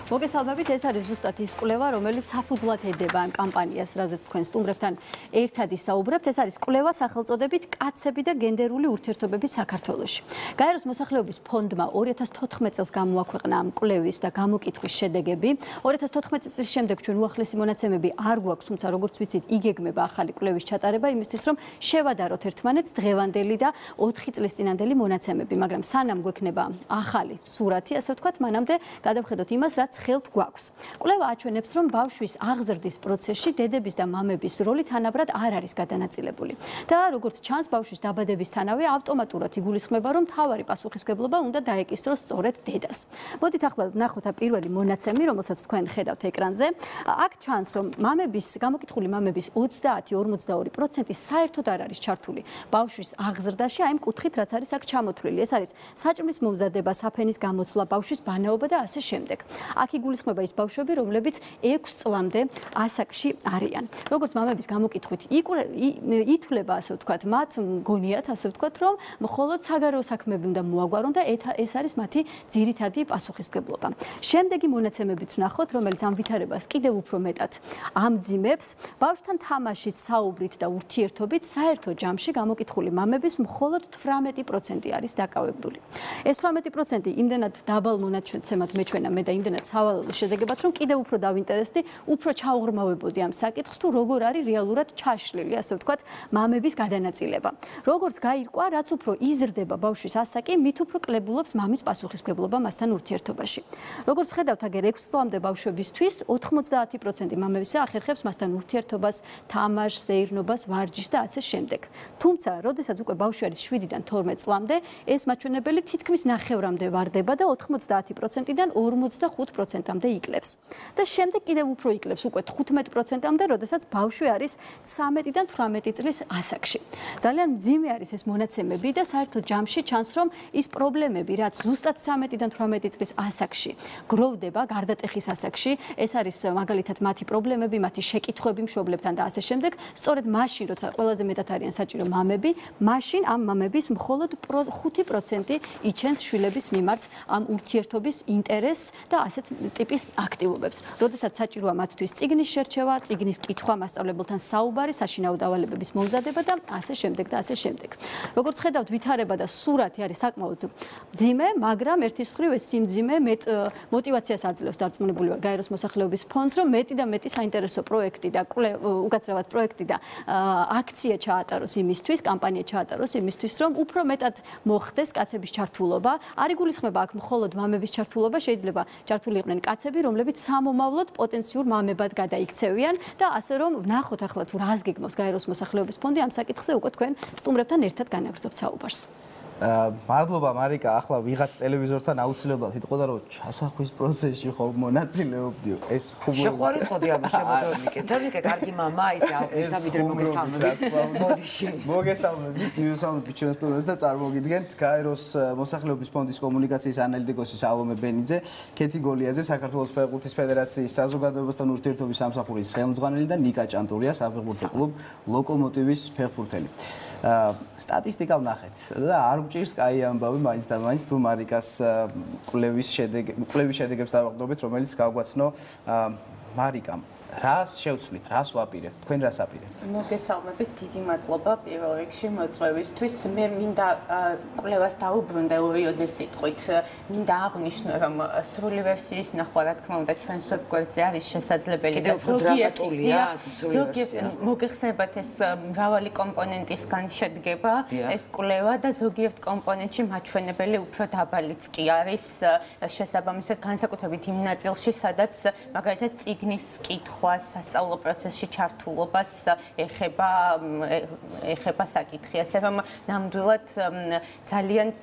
მოგესალმებით, ეს არის ზუსტად ის კვლევა, რომელიც საფუძვლად ედება ამ კამპანიას, რაზეც თქვენ სტუმრებთან ერთად ისაუბრებთ. ეს არის კვლევა სახელწოდებით კაცები და გენდერული ურთიერთობები საქართველოში. გაეროს მოსახლეობის ფონდმა 2014 წელს გამოაქვეყნა ამ კვლევის და გამოკითხვის შედეგები. 2014 წლის შემდეგ ჩვენ უახლესი მონაცემები არ გვაქვს, თუმცა როგორც ვიცით, იგეგმება ახალი კვლევის ჩატარება იმისთვის, რომ შევადაროთ ერთმანეთს დღევანდელი და 4 წლის წინანდელი მონაცემები, მაგრამ სანამ გვექნება ახალი სურათი, ასე ვთქვათ, მანამდე გადავხედოთ იმას, რაც ხელთ გვაქვს. კვლევა აჩვენებს, რომ ბავშვის აღზრდის პროცესში დედების და მამების როლი თანაბრად არ არის გადანაწილებული. და როგორც ჩანს, ბავშვის დაბადებისთანავე ავტომატურად იგულისხმება, რომ მთავარი პასუხისმგებლობა უნდა დაეკისროს სწორედ დედას. მოდით ახლა ვნახოთ პირველი მონაცემი, რომელსაც თქვენ ხედავთ ეკრანზე. აქ ჩანს, რომ გამოკითხული მამების 30-42% საერთოდ არ არის ჩართული ბავშვის აღზრდაში, აი ამ კუთხით, რაც არის აქ ჩამოთვლილი. ეს არის საჭმლის მომზადება, საფენის გამოცვლა, ბავშვის ბანაობა და ასე შემდეგ. აქ იგულისხმება ის ბავშვები, რომლებიც 6 წლამდე ასაკში არიან. როგორც მამების გამოკითხვით ითვლება, ასე ვთქვათ, მათ მგონიათ, ასე ვთქვათ, რომ მხოლოდ საგარეო საქმეები უნდა მოაგვარონ და ეს არის მათი ძირითადი პასუხისმგებლობა. შემდეგი მონაცემებიც ვნახოთ, რომელიც ამ ვითარებას კიდევ უფრო მეტად ამძიმებს. ბავშვთან თამაშით, საუბრით და ურთიერთობით საერთო ჯამში გამოკითხული მამების მხოლოდ 18% არის დაკავებული. ეს 18% იმდენად დაბალ მონაცემად მეჩვენა მე და იმდენად სავალალო შედეგებად, რომ კიდევ უფრო დავინტერესდი, უფრო ჩაუღრმავებოდი ამ საკითხს, თუ როგორ არის რეალურად ჩაშლილი, ასე ვთქვათ, მამების გადანაწილება. როგორც გაირკვა, რაც უფრო იზრდება ბავშვის ასაკი, მით უფრო კლებულობს მამის პასუხისმგებლობა მასთან ურთიერთობაში. როგორც ხედავთ, აგერ 6 წლამდე ბავშვებისთვის 90% მამებისა ახერხებს მასთან ურთიერთობას, თამაშს, ზეირნობას, ვარჯიშს და ასე შემდეგ. თუმცა, როდესაც უკვე ბავშვი არის 7-დან 12 წლამდე, ეს მაჩვენებელი თითქმის ნახევრამდე ვარდება და 90%-დან 45%-მდე იკლებს. და შემდეგ კიდევ უფრო იკლებს უკვე 15%-მდე, როდესაც ბავშვი არის 13-დან 18 წლის ასაკში. ძალიან მძიმე არის ეს მონაცემები და საერთოდ ჯამში ჩანს, რომ ის პრობლემები, რაც ზუსტად 13-დან 18 წლის ასაკში გროვდება, გარდატეხის ასაკში, ეს არის მაგალითად მათი პრობლემები, მათი შეკითხვები მშობლებთან და ასე შემდეგ, სწორედ მაშინ, როცა ყველაზე მეტად არიან საჭირო მამები, მაშინ ამ მამების მხოლოდ 5% იჩენს შვილების მიმართ ამ ურთიერთობის ინტერესს და ასეთ ტიპის აქტივობებს. როდესაც საჭიროა მათთვის წიგნის შერჩევა, წიგნის კითხვა, მასწავლებელთან საუბარი, საშინაო დავალებების მომზადება და ასე შემდეგ და ასე შემდეგ. როგორც ხედავთ, ვითარება და სურათი არის საკმაოდ მძიმე, მაგრამ ერთის მხრივ ეს სიმძიმე მეტ мотиваციას აძლევს დარწმუნებული ვარ გაეროს მოსახლეობის ფონდს, რომ მეტი და მეტი საინტერესო პროექტი და უკაცრავად პროექტი და აქცია ჩაატაროს იმისთვის, კამპანია ჩაატაროს იმისთვის, რომ უფრო მეტად მოხდეს კაცების ჩართულობა. არ იგულისხმება აქ მხოლოდ მამების ჩართულობა, შეიძლება ჩართული იყვნენ კაცები, რომლებიც სამომავლოდ პოტენციურ მამებად გადაიქცევიან და ასე რომ ვნახოთ ახლა თუ რას გეგმავს გაეროს მოსახლეობის ფონდი ამ საკითხზე უკვე თქვენ სტუმრებთან ერთად განაგრძობთ საუბარს. მადლობა მარიკა, ახლა ვიღაც ტელევიზორთან აუცილებლად იტყოდა, რომ ჩასახვის პროცესში ხო მონაწილეობდიო. ეს ხუბლობა. შეყვარით ხოდი ამას შემოთავნიკე. თორნიკე კარგი მამა, ისე აღნიშნა ვიდრე მოგესალმებით. ბოდიში. მოგესალმებით, მივესალმებით ჩვენ სტუდენტს და წარმოგიდგენთ გაეროს მოსახლეობის ფონდის კომუნიკაციის ანალიტიკოსი სალომე ბენიძე, კეთი გოლიაძე, საქართველოს ფეხბურთის ფედერაციის საზოგადოებასთან ურთიერთობის სამსახურის ხელმძღვანელი და ნიკა ჭანტურია, საფეხბურთო კლუბ ლოკომოტივის ფეხბურთელი. სტატისტიკა ვნახეთ და არ მჭირს კაი ამბავი მაინც და მაინც თუ მარიკას კვლევის შედეგებს დავაყდობით, რომელიც გაგვაცნო მარიკამ. რას შევცვლით, რას ვაპირებთ, თქვენ რას აპირებთ? მოგესალმებით, დიდი მადლობა პირველ რიგში მოწვევისთვის. მე მინდა კვლევას დაუბრუნდე ორიოდე სიტყვით. მინდა აღვნიშნო, რომ სრული ვერსიის ნახვა, რა თქმა უნდა, ჩვენს ვებგვერდზე არის შესაძლებელი და ზოგიერთი მოგეხსენებათ ეს მრავალი კომპონენტისგან შედგება ეს კვლევა და ზოგიერთ კომპონენტში მაჩვენებელი უფრო დაბალიც კი არის შესაბამისად განსაკუთრებით იმ ნაწილში, სადაც მაგალითად წიგნის კითხვა სასწავლო პროცესში ჩართულობას ეხება საკითხი, ასე რომ ნამდვილად ძალიან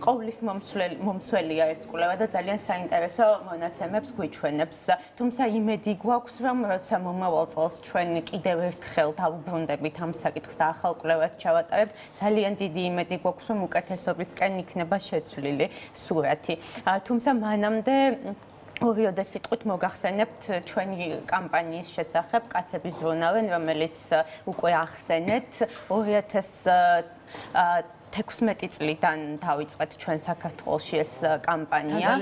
ყოვლის მომცველია ეს კვლევა და ძალიან საინტერესო მონაცემებს გვიჩვენებს. თუმცა იმედი გვაქვს, რომ როცა მომავალ წელს ჩვენ კიდევ ერთხელ დავუბრუნდებით ამ საკითხს და ახალ კვლევას ჩავატარებთ, ძალიან დიდი იმედი გვაქვს, რომ უკეთესობისკენ იქნება შეცვლილი სურათი. თუმცა მანამდე ორიოდე სიტყვით მოგახსენებთ ჩვენი კამპანიის შესახებ კაცები ზრუნავენ, რომელიც უკვე ახსენეთ 2016 წლიდან დავიწყეთ ჩვენ საქართველოში ეს კამპანია.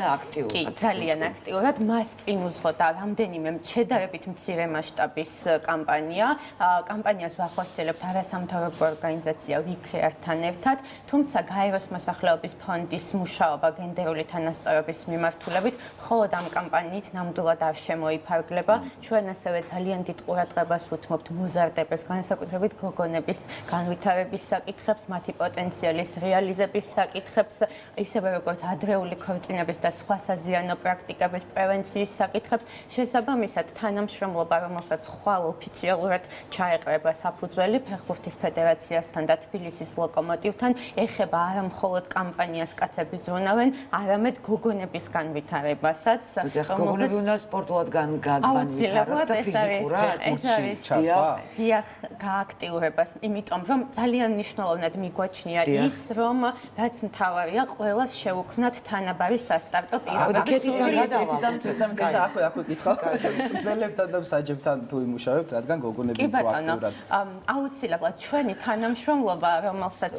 ძალიან აქტიურად. მას წინ უძღოდა რამდენიმე შედარებით მცირე მასშტაბის კამპანია. კამპანიას ვახორციელებთ არასამთავრობო ორგანიზაცია ვიქერთან ერთად, თუმცა გაეროს მოსახლეობის ფონდის მუშაობა გენდერული თანასწორობის მიმართულებით მხოლოდ ამ კამპანიით ნამდვილად არ შემოიფარგლება. ჩვენ ასევე ძალიან დიდ ყურადღებას უთმობთ მოზარდებას, განსაკუთრებით გოგონების განვითარების საკითხებს, მათი პოტენციალის რეალიზების საკითხებს, ისევე როგორც ადრეული ქორწინების და სხვა საზიანო პრაქტიკების პრევენციის საკითხებს. შესაბამისად, თანამშრომლობა, რომელსაც ხვალ ოფიციალურად ჩაეყრება საფუძველი ფეხბურთის ფედერაციასთან და თბილისის ლოკომოტივთან, ეხება არა მხოლოდ კამპანიას კაცები ზრუნავენ, არამედ გოგონების განვითარებასაც. გოგონები უნდა სპორტულად განვითარებათ და ფიზიკურად გააქტიურებას, იმიტომ რომ ძალიან მნიშვნელოვნად მიგვაჩნია ის რომ რაც მთავარია ყველას შევუქმნათ თანაბარი სასტარტო პირობები. აქვე კითხავ. წვდელებთან და მსაჯებთან თუ იმუშავებთ, რადგან გოგონები პროაქტიურად. აუცილებლად ჩვენი თანამშრომლობა, რომელსაც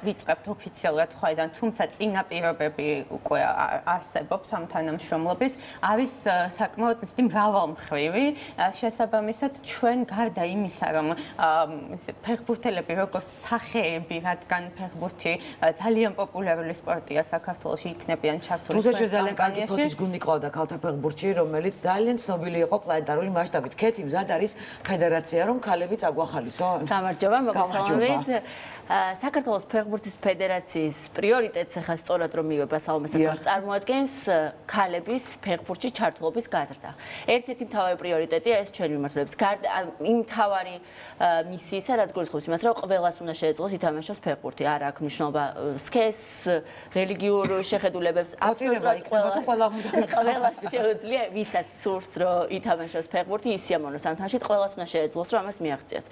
ვიწყებთ ოფიციალურად ხვედან, თუმცა წინა პირობები უკვე არსებობს ამ თანამშრომლობის, არის საკმაოდ მრავალმხრივი. შესაბამისად, ჩვენ გარდა იმისა, რომ ფეხბურთელები როგორც სახეები, რადგან ფეხბურთი ძალიან პოპულარული სპორტია საქართველოში, იქნებიან ჩართული ჩვენ ძალიან კარგი ფოთის გუნდი ყავდა ქალთა ფეხბურთში, რომელიც ძალიან ცნობილი იყო პლანეტარული მასშტაბით. ქეთი მზად არის ფედერაცია, რომ ქალები წაგვახალისო. გამარჯობა, მოგესალმებით. საქართველოს ფეხბურთის ფედერაციის პრიორიტეტს ახლა სწორად რომ მივება საუბარს წარმოადგენს ქალების ფეხბურთში ჩართულობის გაზრდა. ერთ-ერთი მთავარი პრიორიტეტია ეს ჩვენი მიმართულების. გარდა იმ მთავარი მისიისა, რაც გულისხმობს იმას, რომ ყველას უნდა შეეძლოს ითამაშოს ფეხბურთი. არ აქვს მნიშვნელობა სქეს, რელიგიურ შეხედულებებს, აბსოლუტურად ყველას შეუძლია, ვისაც სურს რომ ითამაშოს ფეხბურთი, ის სიამოვნოს ამ თამაშით, ყველას უნდა შეეძლოს რომ ამას მიაღწიოს.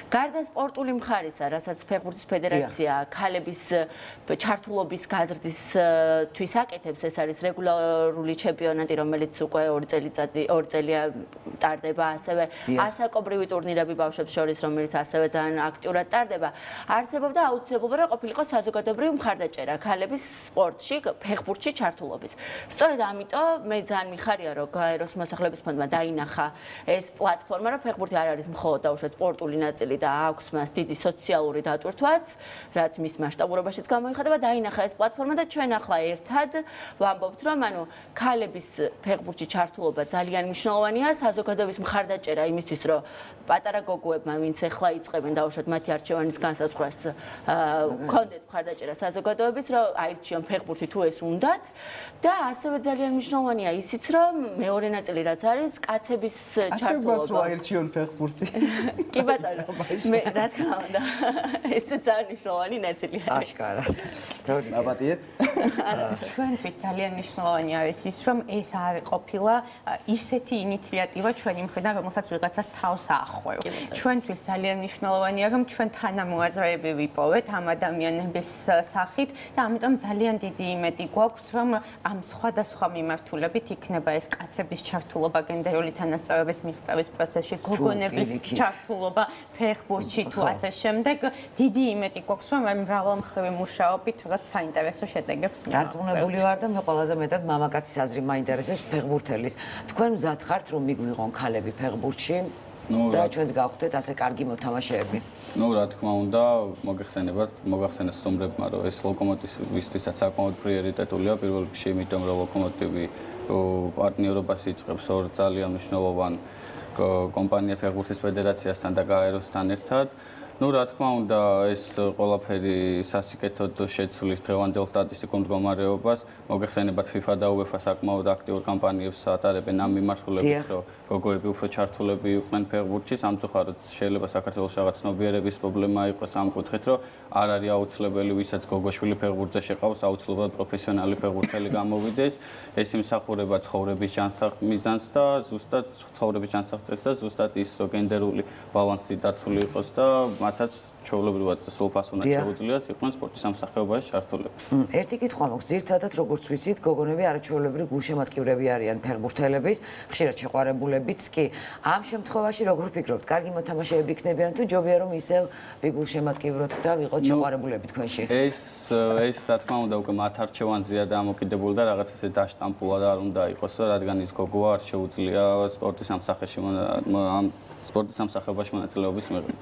გარდა სპორტული მხარისა, რასაც ფეხბურთის ფედერაცია ქალების ჩართულობის გაზრდისთვის აკეთებს, ეს არის რეგულარული ჩემპიონატი, რომელიც უკვე 2 წელია ტარდება, ასევე ასაკობრივი ტურნირები ბავშვებს შორის, რომელიც ასევე ძალიან აქტიურად ტარდება. არსებობდა აუცილებლობა, რომ ყოფილიყო საზოგადოებრივი მხარდაჭერა ქალების სპორტში, ფეხბურთში ჩართულობის. სწორედ ამიტომ მე ძალიან მიხარია, რომ გაეროს მოსახლეობის ფონდმა დაინახა ეს პლატფორმა, რომ ფეხბურთი არ არის მხოლოდ დაუშვათ სპორტული ნაწილი და აქვს მას დიდი სოციალური დატვირთვა, რაც მის მასშტაბურობაშიც გამოიხატება, დაინახა ეს პლატფორმა და ჩვენ ახლა ერთად ვამბობთ, რომ ქალების ფეხბურთში ჩართულობა ძალიან მნიშვნელოვანია, საზოგადოების მხარდაჭერა იმისთვის, რომ პატარა გოგოებმა, ვინც ახლა იწყებენ დაუშვათ მათი არჩევანის განსაზღვრას, გქონდეთ მხარდაჭერა საზოგადოების, რომ აირჩიონ ფეხბურთი თუ ეს უნდათ და ასევე ძალიან მნიშვნელოვანია ისიც, რომ მეორე ნაწილი რაც არის კაცების ჩართულობა. აცებას რომ აირჩიონ ფეხბურთი. კი ბატონო, მე რა თქმა უნდა, ეს ძალიან მნიშვნელოვანი ნაწილია. აშკარად. დაბატიეთ. ჩვენთვის ძალიან მნიშვნელოვანი არის ის, რომ ეს არ ყოფილა ისეთი ინიციატივა ჩვენი მხრიდან, რომელსაც ვიღაცას თავს ახვევ. ჩვენთვის ძალიან მნიშვნელოვანია, რომ ჩვენ თანამოაზრეები ვიპოვეთ ამ ადამიანების სახით და ამიტომ ძალიან დიდი იმედი გვაქვს, რომ ამ სხვადასხვა მიმართულებით იქნება ეს კაცების ჩართულობა გენდერული თანასწორობის მიღწევის პროცესში, გოგონების ჩართულობა ფეხბურთში თუ ასე შემდეგ. დიდი იმედი გვაქვს, რომ ამ მრავალმხრივი მუშაობით რაღაც საინტერესო შედეგებს მივაღწევთ. დარწმუნებული ვარ და მე ყველაზე მეტად მამაკაცის აზრი მაინტერესებს ფეხბურთელის. თქვენ მზად ხართ რომ მიგვიღონ ქალები ფეხბურთში და ჩვენც გავხდეთ ასე კარგი მოთამაშეები? რა თქმა უნდა, მოგახსენებთ სტუმრებმა, რომ ეს ლოკომოტივისთვისაც საკმაოდ პრიორიტეტულია პირველ რიგში, იმიტომ რომ ლოკომოტივი პარტნიორობას იწყებს ორ ძალიან მნიშვნელოვან კომპანია ფეხბურთის ფედერაციასთან და გაეროსთან ერთად. რა თქმა უნდა, ეს ყველაფერი სასიკეთოდ შეცვლის დღევანდელ სტატისტიკურ მდგომარეობას. მოგეხსენებათ FIFA და UEFA საკმაოდ აქტიურ კამპანიებს ატარებენ ამ მიმართულებით, რომ გოგოები უფრო ჩართულები იყვნენ ფეხბურთში. სამწუხაროდ შეიძლება საქართველოს რაღაც ცნობიერების პრობლემა იყოს ამ კუთხით, რომ არ არის აუცილებელი, ვისაც გოგოშვილი ფეხბურთზე შეყავს, აუცილებლად პროფესიონალი ფეხბურთელი გამოვიდეს. ეს იმსახურება ცხოვრების ჯანსაღ მიზანს და ზუსტად ცხოვრების ჯანსაღ წესს და ზუსტად ის გენდერული ბალანსი დაცული იყოს და მათაც ჩვეულებრივად სრულფას უნდა შეუძლიათ იყვნენ სპორტის სამსახიობაში ჩართულები. ერთი კითხვა მაქვს, ძირთადად როგორც ვიცით, გოგონები არაჩვეულებრივი გულშემატკივრები არიან ფეხბურთელებიც, ხშირად შეყვარებულებიც კი. ამ შემთხვევაში როგორ ფიქრობთ, კარგი მოთამაშეები იქნებიან თუ ჯობია რომ ისევ ვიგულშემატკივროთ და ვიყოთ შეყვარებულები თქვენში? ეს რა თქმა უნდა უკვე მათ არჩევანზეა დამოკიდებული და რაღაც ესე დაშტამპულად არ უნდა იყოს, რადგან ის გოგოა არ შეუძლია სპორტის სამსახიობაში მონაწილეობის მიღება.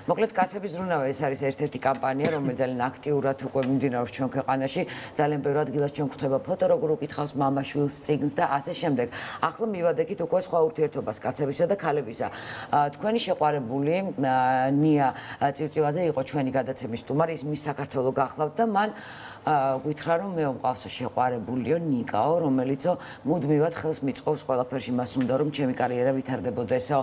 მოკლედ კაცების ზრუნავება ეს არის ერთ-ერთი კამპანია, რომელიც ძალიან აქტიურად უკვე მიმდინარეობს ჩვენ ქვეყანაში. ძალიან ბევრ ადგილას ჩვენ გვხვდება ფოტო, როგორ უკითხავს მამა-შვილს წიგნს და ასე შემდეგ. ახლა მივადექით უკვე სხვა ურთიერთობას კაცებისა და ქალებისა. თქვენი შეყვარებული ნია წივწივაძე იყო ჩვენი გადაცემის სტუმარი, ის მის საქართველოს გახლავთ და მან გითხრა რომ მე მყავს შეყვარებულიო ნიკაო, რომელიცო მუდმივად ხელს მიწყობს ყველაფერში, მას უნდა რომ ჩემი კარიერა ვითარდებოდესო,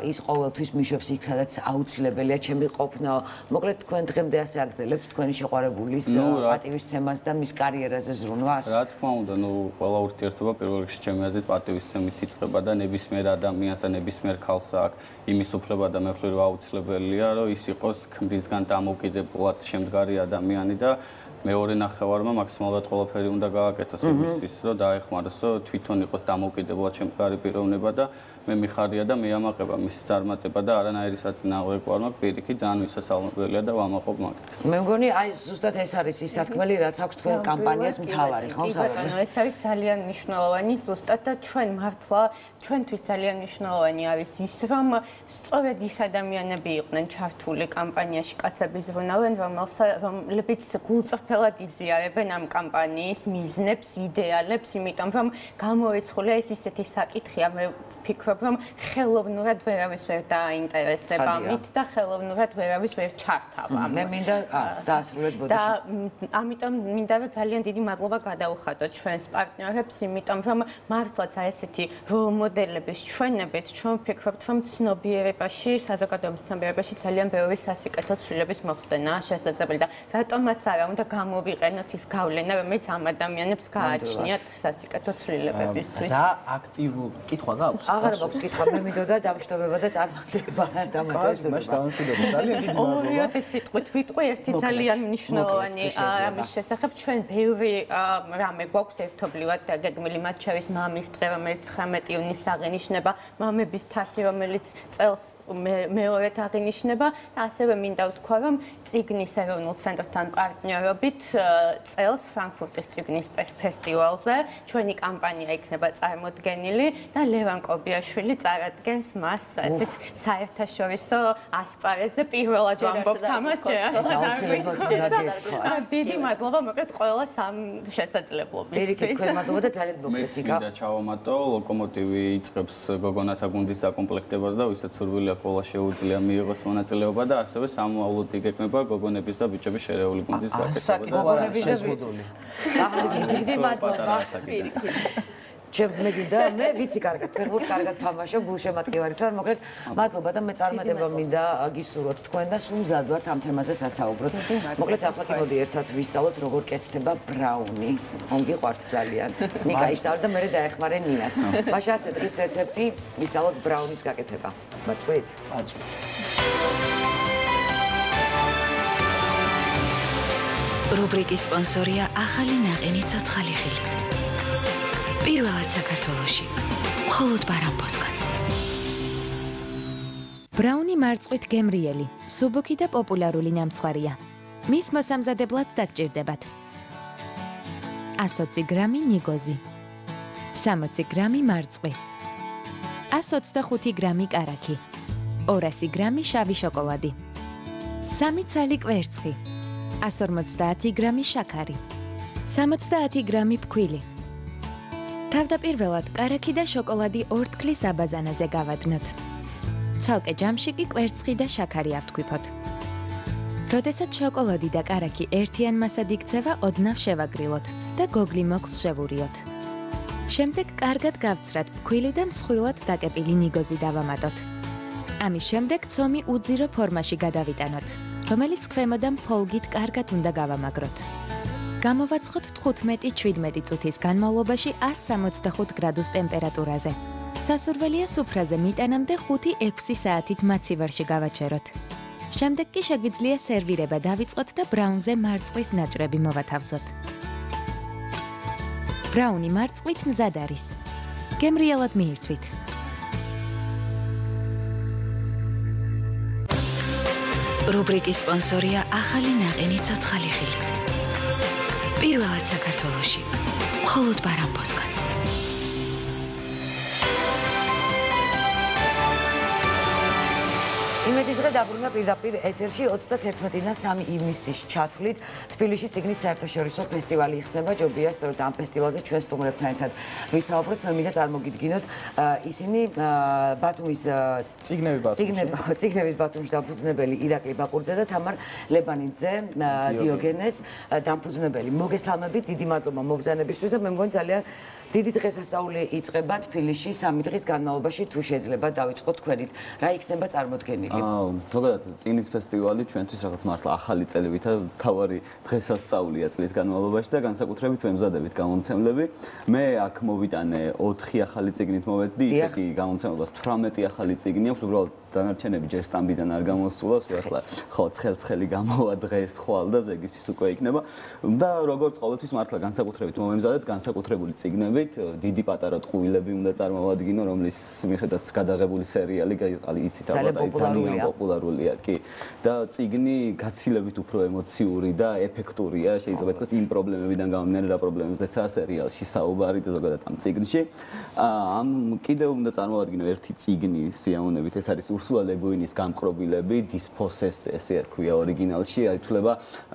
ის ყოველთვის მიშვებს იქ, სადაც აუცილებელია ჩემი ყოფნა. მოკლედ თქვენ დღემდე ასე აგრძელებთ თქვენი შეყვარებულის პატივისცემას და მის კარიერაზე ზრუნვას? რა თქმა უნდა, ყველა ურთიერთობა პირველ რიგში ჩემი აზრით პატივისცემით იწყება და ნებისმიერ ადამიანს და ნებისმიერ ქალს აქვს იმის უფლება და მე ვფიქრობ რომ აუცილებელია რომ ის იყოს ქმრისგან დამოუკიდებლად შემდგარი ადამიანი და მეორე ნახევარმა მაქსიმალურად ყველაფერი უნდა გააკეთოს იმისთვის, რომ დაეხმაროს, რომ თვითონ იყოს დამოუკიდებლად შემდგარი პიროვნება და მე მიხარია და მეამაყება მისი წარმატება და არანაირი საწინააღმდეგო არ მაქვს, პირიქით ძალიან მისასალმებელია და ვამაყობ მაგით. მე მგონი აი ზუსტად ეს არის ის სათქმელი, რაც აქვს თქვენ კამპანიას მთავარი, ხო? ბატონო, ეს არის ძალიან მნიშვნელოვანი ზუსტად და ჩვენ მართლა ჩვენთვის ძალიან მნიშვნელოვანი არის ის, რომ სწორედ ის ადამიანები იყვნენ ჩართული კამპანიაში, კაცები ზრუნავენ, რომლებიც გულწრფელად იზიარებენ ამ კამპანიის მიზნებს, იდეალებს, იმიტომ რომ გამოიცხულია ეს ისეთი საკითხია, მე ვფიქრობ, რომ ხელოვნურად ვერავის ვერ დააინტერესება ამით და ხელოვნურად ვერავის ვერ ჩართავა. მე მინდა დაასრულეთ ბოდიში. და ამიტომ მინდა რომ ძალიან დიდი მადლობა გადავუხადოთ ჩვენს პარტნიორებს, იმიტომ რომ მართლაც ესეთი მოდელების ჩვენებით ჩვენ ვფიქრობთ, რომ ცნობიერებაში, საზოგადოების ცნობიერებაში ძალიან ბევრი სასიკეთო ცვლილების მოხდენაა შესაძლებელი და რატომაც არა უნდა გამოვიყენოთ ის გავლენა, რომელიც ამ ადამიანებს გააჩნიათ სასიკეთო ცვლილებებისთვის. რა აქტიურ კითხვა გაქვს? აღარ მაქვს კითხვა, მე მინდოდა დამშვიდობა და წარმატება დამატებისობა. მაშინ დამშვიდობა. ძალიან დიდი მადლობა. ორიოდე სიტყვით ვიტყვი, ერთი ძალიან მნიშვნელოვანი ამის შესახებ ჩვენ ბევრი რამე გვაქვს ერთობლივად დაგეგმილი, მათ შორის მამის დღე, რომელიც 19 ივნისს აღინიშნება, მამების თასი, რომელიც წელს მეორედ აღინიშნება და ასევე მინდა ვთქვა, რომ წიგნის ეროვნულ ცენტრთან პარტნიორობით წელს ფრანკფურტის წიგნის ფესტივალზე ჩვენი კამპანია იქნება წარმოდგენილი და ლევან კობიაშვილი წარადგენს მას ესეთ საერთაშორისო ასპარეზზე პირველად ვამბობთ ამას დიდი მადლობა მოკლედ ყველა სამ შესაძლებლობისთვის. პირიქით თქვენ მადლობა და ძალიან მოგესალმებით. მე მინდა ჩავამატო, ლოკომოტივი იწყებს გოგონათა გუნდის საკომპლექტებას და ვისაც სურვილი აქვს ყველა შეუძლია მიიღოს მონაწილეობა და ასევე სამომავლოდ იგეგმება გოგონების და ბიჭების შერეული გუნდის გაკეთება. გოგონების და შეზღუდული. დიდი მადლობა. მე გინდა, მე ვიცი კარგად, ფეხბურთს კარგად თამაშობ, გულშემატკივარიც ვარ, მოკლედ მადლობა და მე წარმატება მინდა გისურვოთ თქვენ და სულ მზად ვართ ამ თემაზე სასაუბროთ. მოკლედ ახლა კი მოდი ერთად ვისწავლოთ როგორ კეთდება ბრაუნი. ხომ გიყვართ ძალიან. ნიკა ისწავლა და მე დაეხმარე ნიას. მაშინ ასე დღის რეცეპტი ვისწავლოთ ბრაუნის გაკეთება. მაწყვით? მაწყვით. რუბრიკის სპონსორია ახალი ნაყინი ცოცხალი ხილით. პირველად საქართველოში, მხოლოდ ბარამბოსგან. ბრაუნი მარწყვით გემრიელი, სუბუქი და პოპულარული ნამცხვარია. მის მოსამზადებლად დაგჭირდებათ 120 გრამი ნიგოზი, 60 გრამი მარწყვი, 125 გრამი კარაქი, 200 გრამი შავი შოკოლადი, 3 ცალი კვერცხი, 150 გრამი შაქარი, 70 გრამი ფქვილი. თავდაპირველად კარაქი და შოკოლადი ორთქლის აბაზანაზე გავადნოთ. ცალკე ჯამში კი კვერცხი და შაქარი ავთქვიფოთ. როდესაც შოკოლადი და კარაქი ერთიან მასად იქცევა, ოდნავ შევაგრილოთ და გოგლი მოკლს შევურიოთ. შემდეგ კარგად გავცრათ ფქვილი და მსხვილად დაკეპილი ნიგოზი დავამატოთ. ამის შემდეგ ცომი უძირო ფორმაში გადავიტანოთ, რომელიც ქვემოდან ფოლგით კარგად უნდა გავამაგროთ. გამოვაცხოთ 15-17 წუთის განმავლობაში 165 გრადუს ტემპერატურაზე. სასურველია სუფრაზე მიტანამდე 5-6 საათით მაცივარში გავაჩეროთ. შემდეგ კი შეგვიძლია სერვირება დავიწყოთ და ბრაუნზე მარწყვის ნაჭრები მოვათავსოთ. ბრაუნი მარწყვით მზად არის. გემრიელად მიირთვით. რუბრიკის სპონსორია ახალი ნაყინი ცოცხალი ხილით. პირველად საქართველოში, მხოლოდ ბარამბოსგან. იმედის დღე დაბრუნდა პირდაპირ ეთერში 31-3 ივნისის ჩათვლით. თბილისში წიგნის საერთაშორისო ფესტივალი იხსნება. ჯობია სწორედ ამ ფესტივალზე ჩვენ სტუმრებთან ერთად ვისაუბროთ. მე მინდა წარმოგიდგინოთ ისინი ბათუმის წიგნების ბათუმში დამფუძნებელი ირაკლი ბაკურძე და თამარ ლებანიძე დიოგენეს დამფუძნებელი. მოგესალმებით, დიდი მადლობა მობრძანებისთვის და მე მგონი ძალიან დიდი დღესასწაული იწყება თბილისში 3 დღის განმავლობაში თუ შეიძლება დავიწყოთ თქვენით. რა იქნება წარმოდგენილი? ზოგადად წიგნის ფესტივალი ჩვენთვის რაღაც მართლა ახალი წელივითა თავარი დღესასწაულია წლის განმავლობაში და განსაკუთრებით ვემზადებით გამომცემლები. მე აქ მოვიტანე 4 ახალი წიგნით მოვედი, ისეთი გამომცემლობას 18 ახალი წიგნი აქვს, უბრალოდ დანარჩენები ჯერ სტამბიდან არ გამოსულავს, ახლა ხო ცხელი გამოვა დღეს ხვალ და ზეგისთვის უკვე იქნება. და როგორც ყოველთვის მართლა განსაკუთრებით მომემზადეთ განსაკუთრებული წიგნებით, დიდი პატარა ტყუილები უნდა წარმოვადგინო, რომლის მიხედვაც გადაღებული სერიალი იცით ალბათ ძალიან პოპულარულია, კი. და წიგნი გაცილებით უფრო ემოციური და ეფექტურია, შეიძლება ითქვას იმ პრობლემებიდან გამომდინარე, რა პრობლემებზეცაა სერიალში საუბარი და ზოგადად ამ წიგნში. ამ კიდევ უნდა წარმოვადგინო ერთი წიგნი სიამოვნებით, ეს არის Ursula Le Guinis გამყრობილები, Dispossessed, ესე ქვია ორიგინალში, ითვლება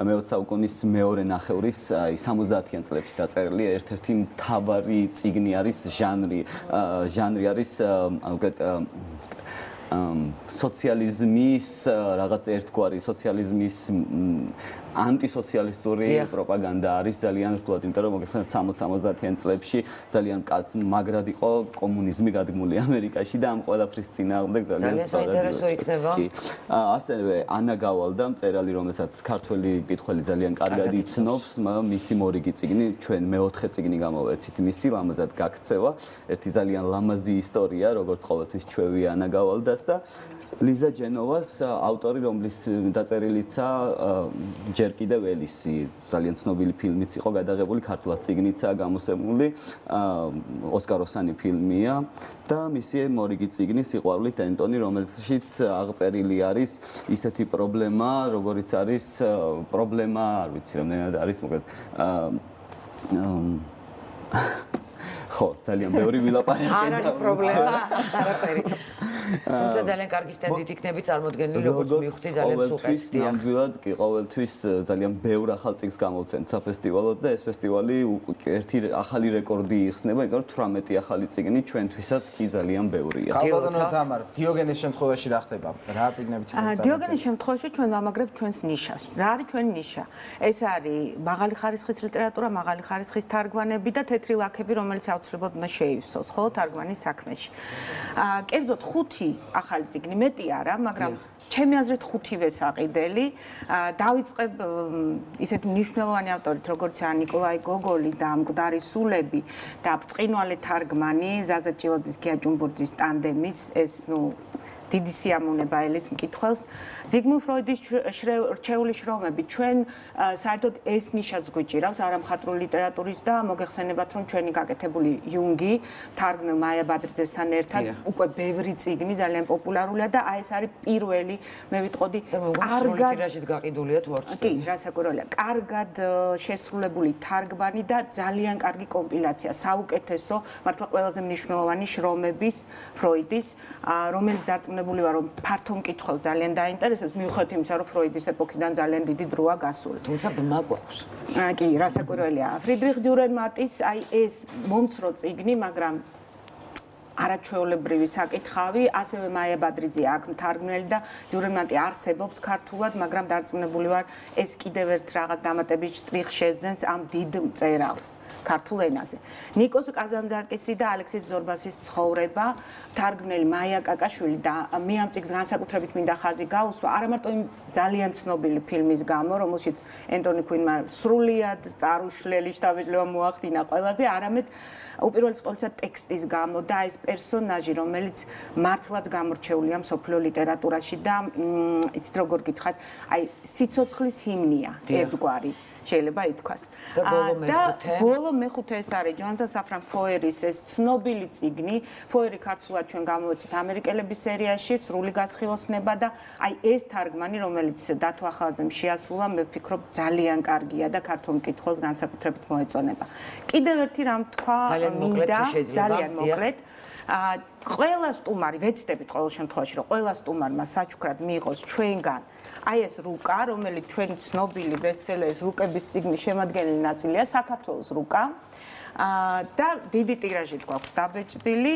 მე-20 საუკუნის მეორე ნახევრის 70-იან წლებში დაწერილი ერთ-ერთი მთავარი წიგნი არის ჟანრი არის სოციალიზმის რაღაც ერთგვარი სოციალიზმის ანტისოციალისტური პროპაგანდა არის ძალიან რთულად, იმიტომ რომ მოგეხსენებათ 60-70-იან წლებში ძალიან მაგრად იყო კომუნიზმი გადგმული ამერიკაში და ამ ყველაფრის წინააღმდეგ ძალიან საინტერესო იქნება. ასევე ანა გავალდა მწერალი, რომელსაც ქართველი მკითხველი ძალიან კარგად იცნობს, მისი მორიგი წიგნი, ჩვენ მე-4 წიგნი გამოვეცით მისი, ლამაზად გაქცევა, ერთი ძალიან ლამაზი ისტორია, როგორც ყოველთვის ჩვევია ანა გავალდას და ლიზა ჯენოვას ავტორი, რომლის დაწერილიცა ჯერ კიდევ ელისი, ძალიან ცნობილი ფილმიც იყო გადაღებული, ქართულად წიგნიცაა გამოსებული, ოსკაროსანი ფილმია და მისი მორიგი წიგნი სიყვარული ტენტონი, რომელშიც აღწერილი არის ისეთი პრობლემა, როგორიც არის პრობლემა, არ ვიცი რამდენად არის, მოკლედ ხო, ძალიან ბევრი ვილაპარაკე. არ არის პრობლემა, არაფერი. თუმცა ძალიან კარგი სტენდით იქნები წარმოდგენილი, როგორც მივხვდი, ძალიან სუპერს. ნამდვილად კი ყოველთვის ძალიან ბევრ ახალ წიგნს გამოვცემთ საფესტივალოდ და ეს ფესტივალი ერთი ახალი რეკორდი იხსნება, იმიტომ რომ 18 ახალი წიგნი ჩვენთვისაც კი ძალიან ბევრია. ქალბატონო თამარ, დიოგენეს შემთხვევაში რა ხდება? რა წიგნებით მოწამეთ? დიოგენეს შემთხვევაში ჩვენ ვამაგრებთ ჩვენს ნიშას. რა არის ჩვენი ნიშა? ეს არის მაღალი ხარისხის ლიტერატურა, მაღალი ხარისხის თარგმანები და თეთრი ლაქები, რომელიც აუცილებლად უნდა შეივსოს, ხო, თარგმანის საქმეში. კერძოდ 5 ახალი წიგნი, მეტი არა, მაგრამ ჩემი აზრით 5-ვე საყიდელი. დავიწყებ ისეთი მნიშვნელოვანი ავტორით, როგორც ნიკოლაი გოგოლი და მკვდარი სულები და ბრწყინვალე თარგმანი ზაზა ჭილაძის, გია ჯუმბურძის ტანდემის, ეს დიდი სიამოვნება ელის მკითხველს. ზიგმუნდ ფროიდის რჩეული შრომები ჩვენ საერთოდ ეს ნიშაც გვიჭირავს არა მხატვრული ლიტერატურის და მოგეხსენებათ რომ ჩვენი გაკეთებული იუნგი თარგმნილ მაია ბადრძესთან ერთად უკვე ბევრი წიგნი ძალიან პოპულარულია და აი ეს არის პირველი მე ვიტყოდი კარგად ტირაჟით გაყიდულია თუ არც კი რასაკვირველია კარგად შესრულებული თარგმანი და ძალიან კარგი კომპილაცია საუკეთესო მართლა ყველაზე მნიშვნელოვანი შრომების ფროიდის რომელიც დარწმუნებული ვარ რომ ფართო მკითხველს ძალიან დაინტერესებს მიუხედავად იმისა რომ ფროიდის ეპოქიდან ძალიან დიდი დროა გასული თუმცა ბმა გვაქვს კი რასაკვირველია ფრიდრიხ დიურენმატის აი ეს მომცრო წიგნი მაგრამ არაჩვეულებრივი საკითხავი, ასევე მაია ბადრიძე აქ მთარგმნელი და დიურენმატი არსებობს ქართულად, მაგრამ დარწმუნებული ვარ, ეს კიდევ ერთ რაღაც დამატებით შტრიხ შეძენს ამ დიდ მწერალს ქართულ ენაზე. ნიკოს კაზანძაკისი და ალექსის ზორბასის ცხოვრება, თარგმნელი მაია კაკაშვილი და მე ამ წიგნს განსაკუთრებით მინდა ხაზი გაუსვა, არა მარტო იმ ძალიან ცნობილი ფილმის გამო, რომელშიც ენტონი κουინმა სრულიად წარუშლელი შთაბეჭდილება მოახდინა ყველაზე, არამედ უპირველეს ყოვლისა ტექსტის გამო და ეს პერსონაჟი, რომელიც მართლაც გამორჩეულია მსოფლიო ლიტერატურაში და იცით როგორ გითხრათ, აი სიცოცხლის ჰიმნია ერთგვარი. შეიძლება ითქვას. და ბოლო მეხუთე ეს არის ჯონათან საფრანგ ფოერის ეს ცნობილი წიგნი, ფოერი ქართულად ჩვენ გამოვეცით ამერიკელების სერიაში, სრული გასხილოსნება და აი ეს თარგმანი, რომელიც დათო ახალაძემ შეასრულა, მე ვფიქრობ ძალიან კარგია და ქართულ მკითხველს განსაკუთრებით მოეწონება. კიდევ ერთი რამ თქვა, ძალიან მოკლედ. ყველა სტუმარი, ვეცდებით ყოველ შემთხვევაში, რომ ყველა სტუმარმა საჩუქრად მიიღოს ჩვენგან აი ეს რუკა, რომელიც ჩვენი ცნობილი ბესტსელერის რუკების წიგნის შემადგენელი ნაწილია, საქართველოს რუკა. და დიდი ტირაჟით გვაქვს დაბეჭდილი.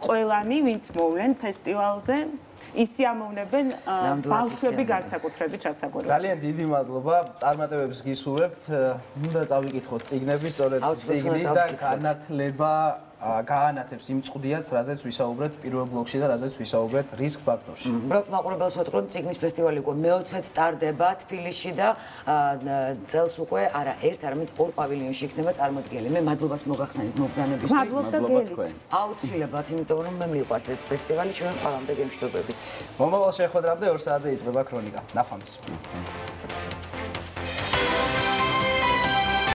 ყველანი, ვინც მოვლენ ფესტივალზე, ისიამოვნებენ ბავშვები განსაკუთრებით რასაკვირველია. ძალიან დიდი მადლობა. წარმატებებს გისურვებთ. უნდა წავიკითხოთ წიგნები, სწორედ წიგნი და განათლება გაანათებს იმ წყდიაც, რაზეც ვისაუბრეთ პირველ ბლოკში და რაზეც ვისაუბრეთ რისკ ფაქტორში. უბრალოდ მაყურებელს ვეთქვი, რომ წიგნის ფესტივალი უკვე მე-20-ად ტარდება თბილისში და წელს უკვე არა ერთ, არამედ ორ პავილიონში იქნება წარმოდგენილი. მე მადლობას მოგახსენებთ მობრძანებისთვის. მადლობა გელით. აუცილებლად, იმიტომ რომ მე მიყვარს ეს ფესტივალი, ჩვენ ყველამდე გემშვიდობებით. მომავალ შეხვედრამდე 2 საათზე იწყება ქრონიკა. ნახვამდის.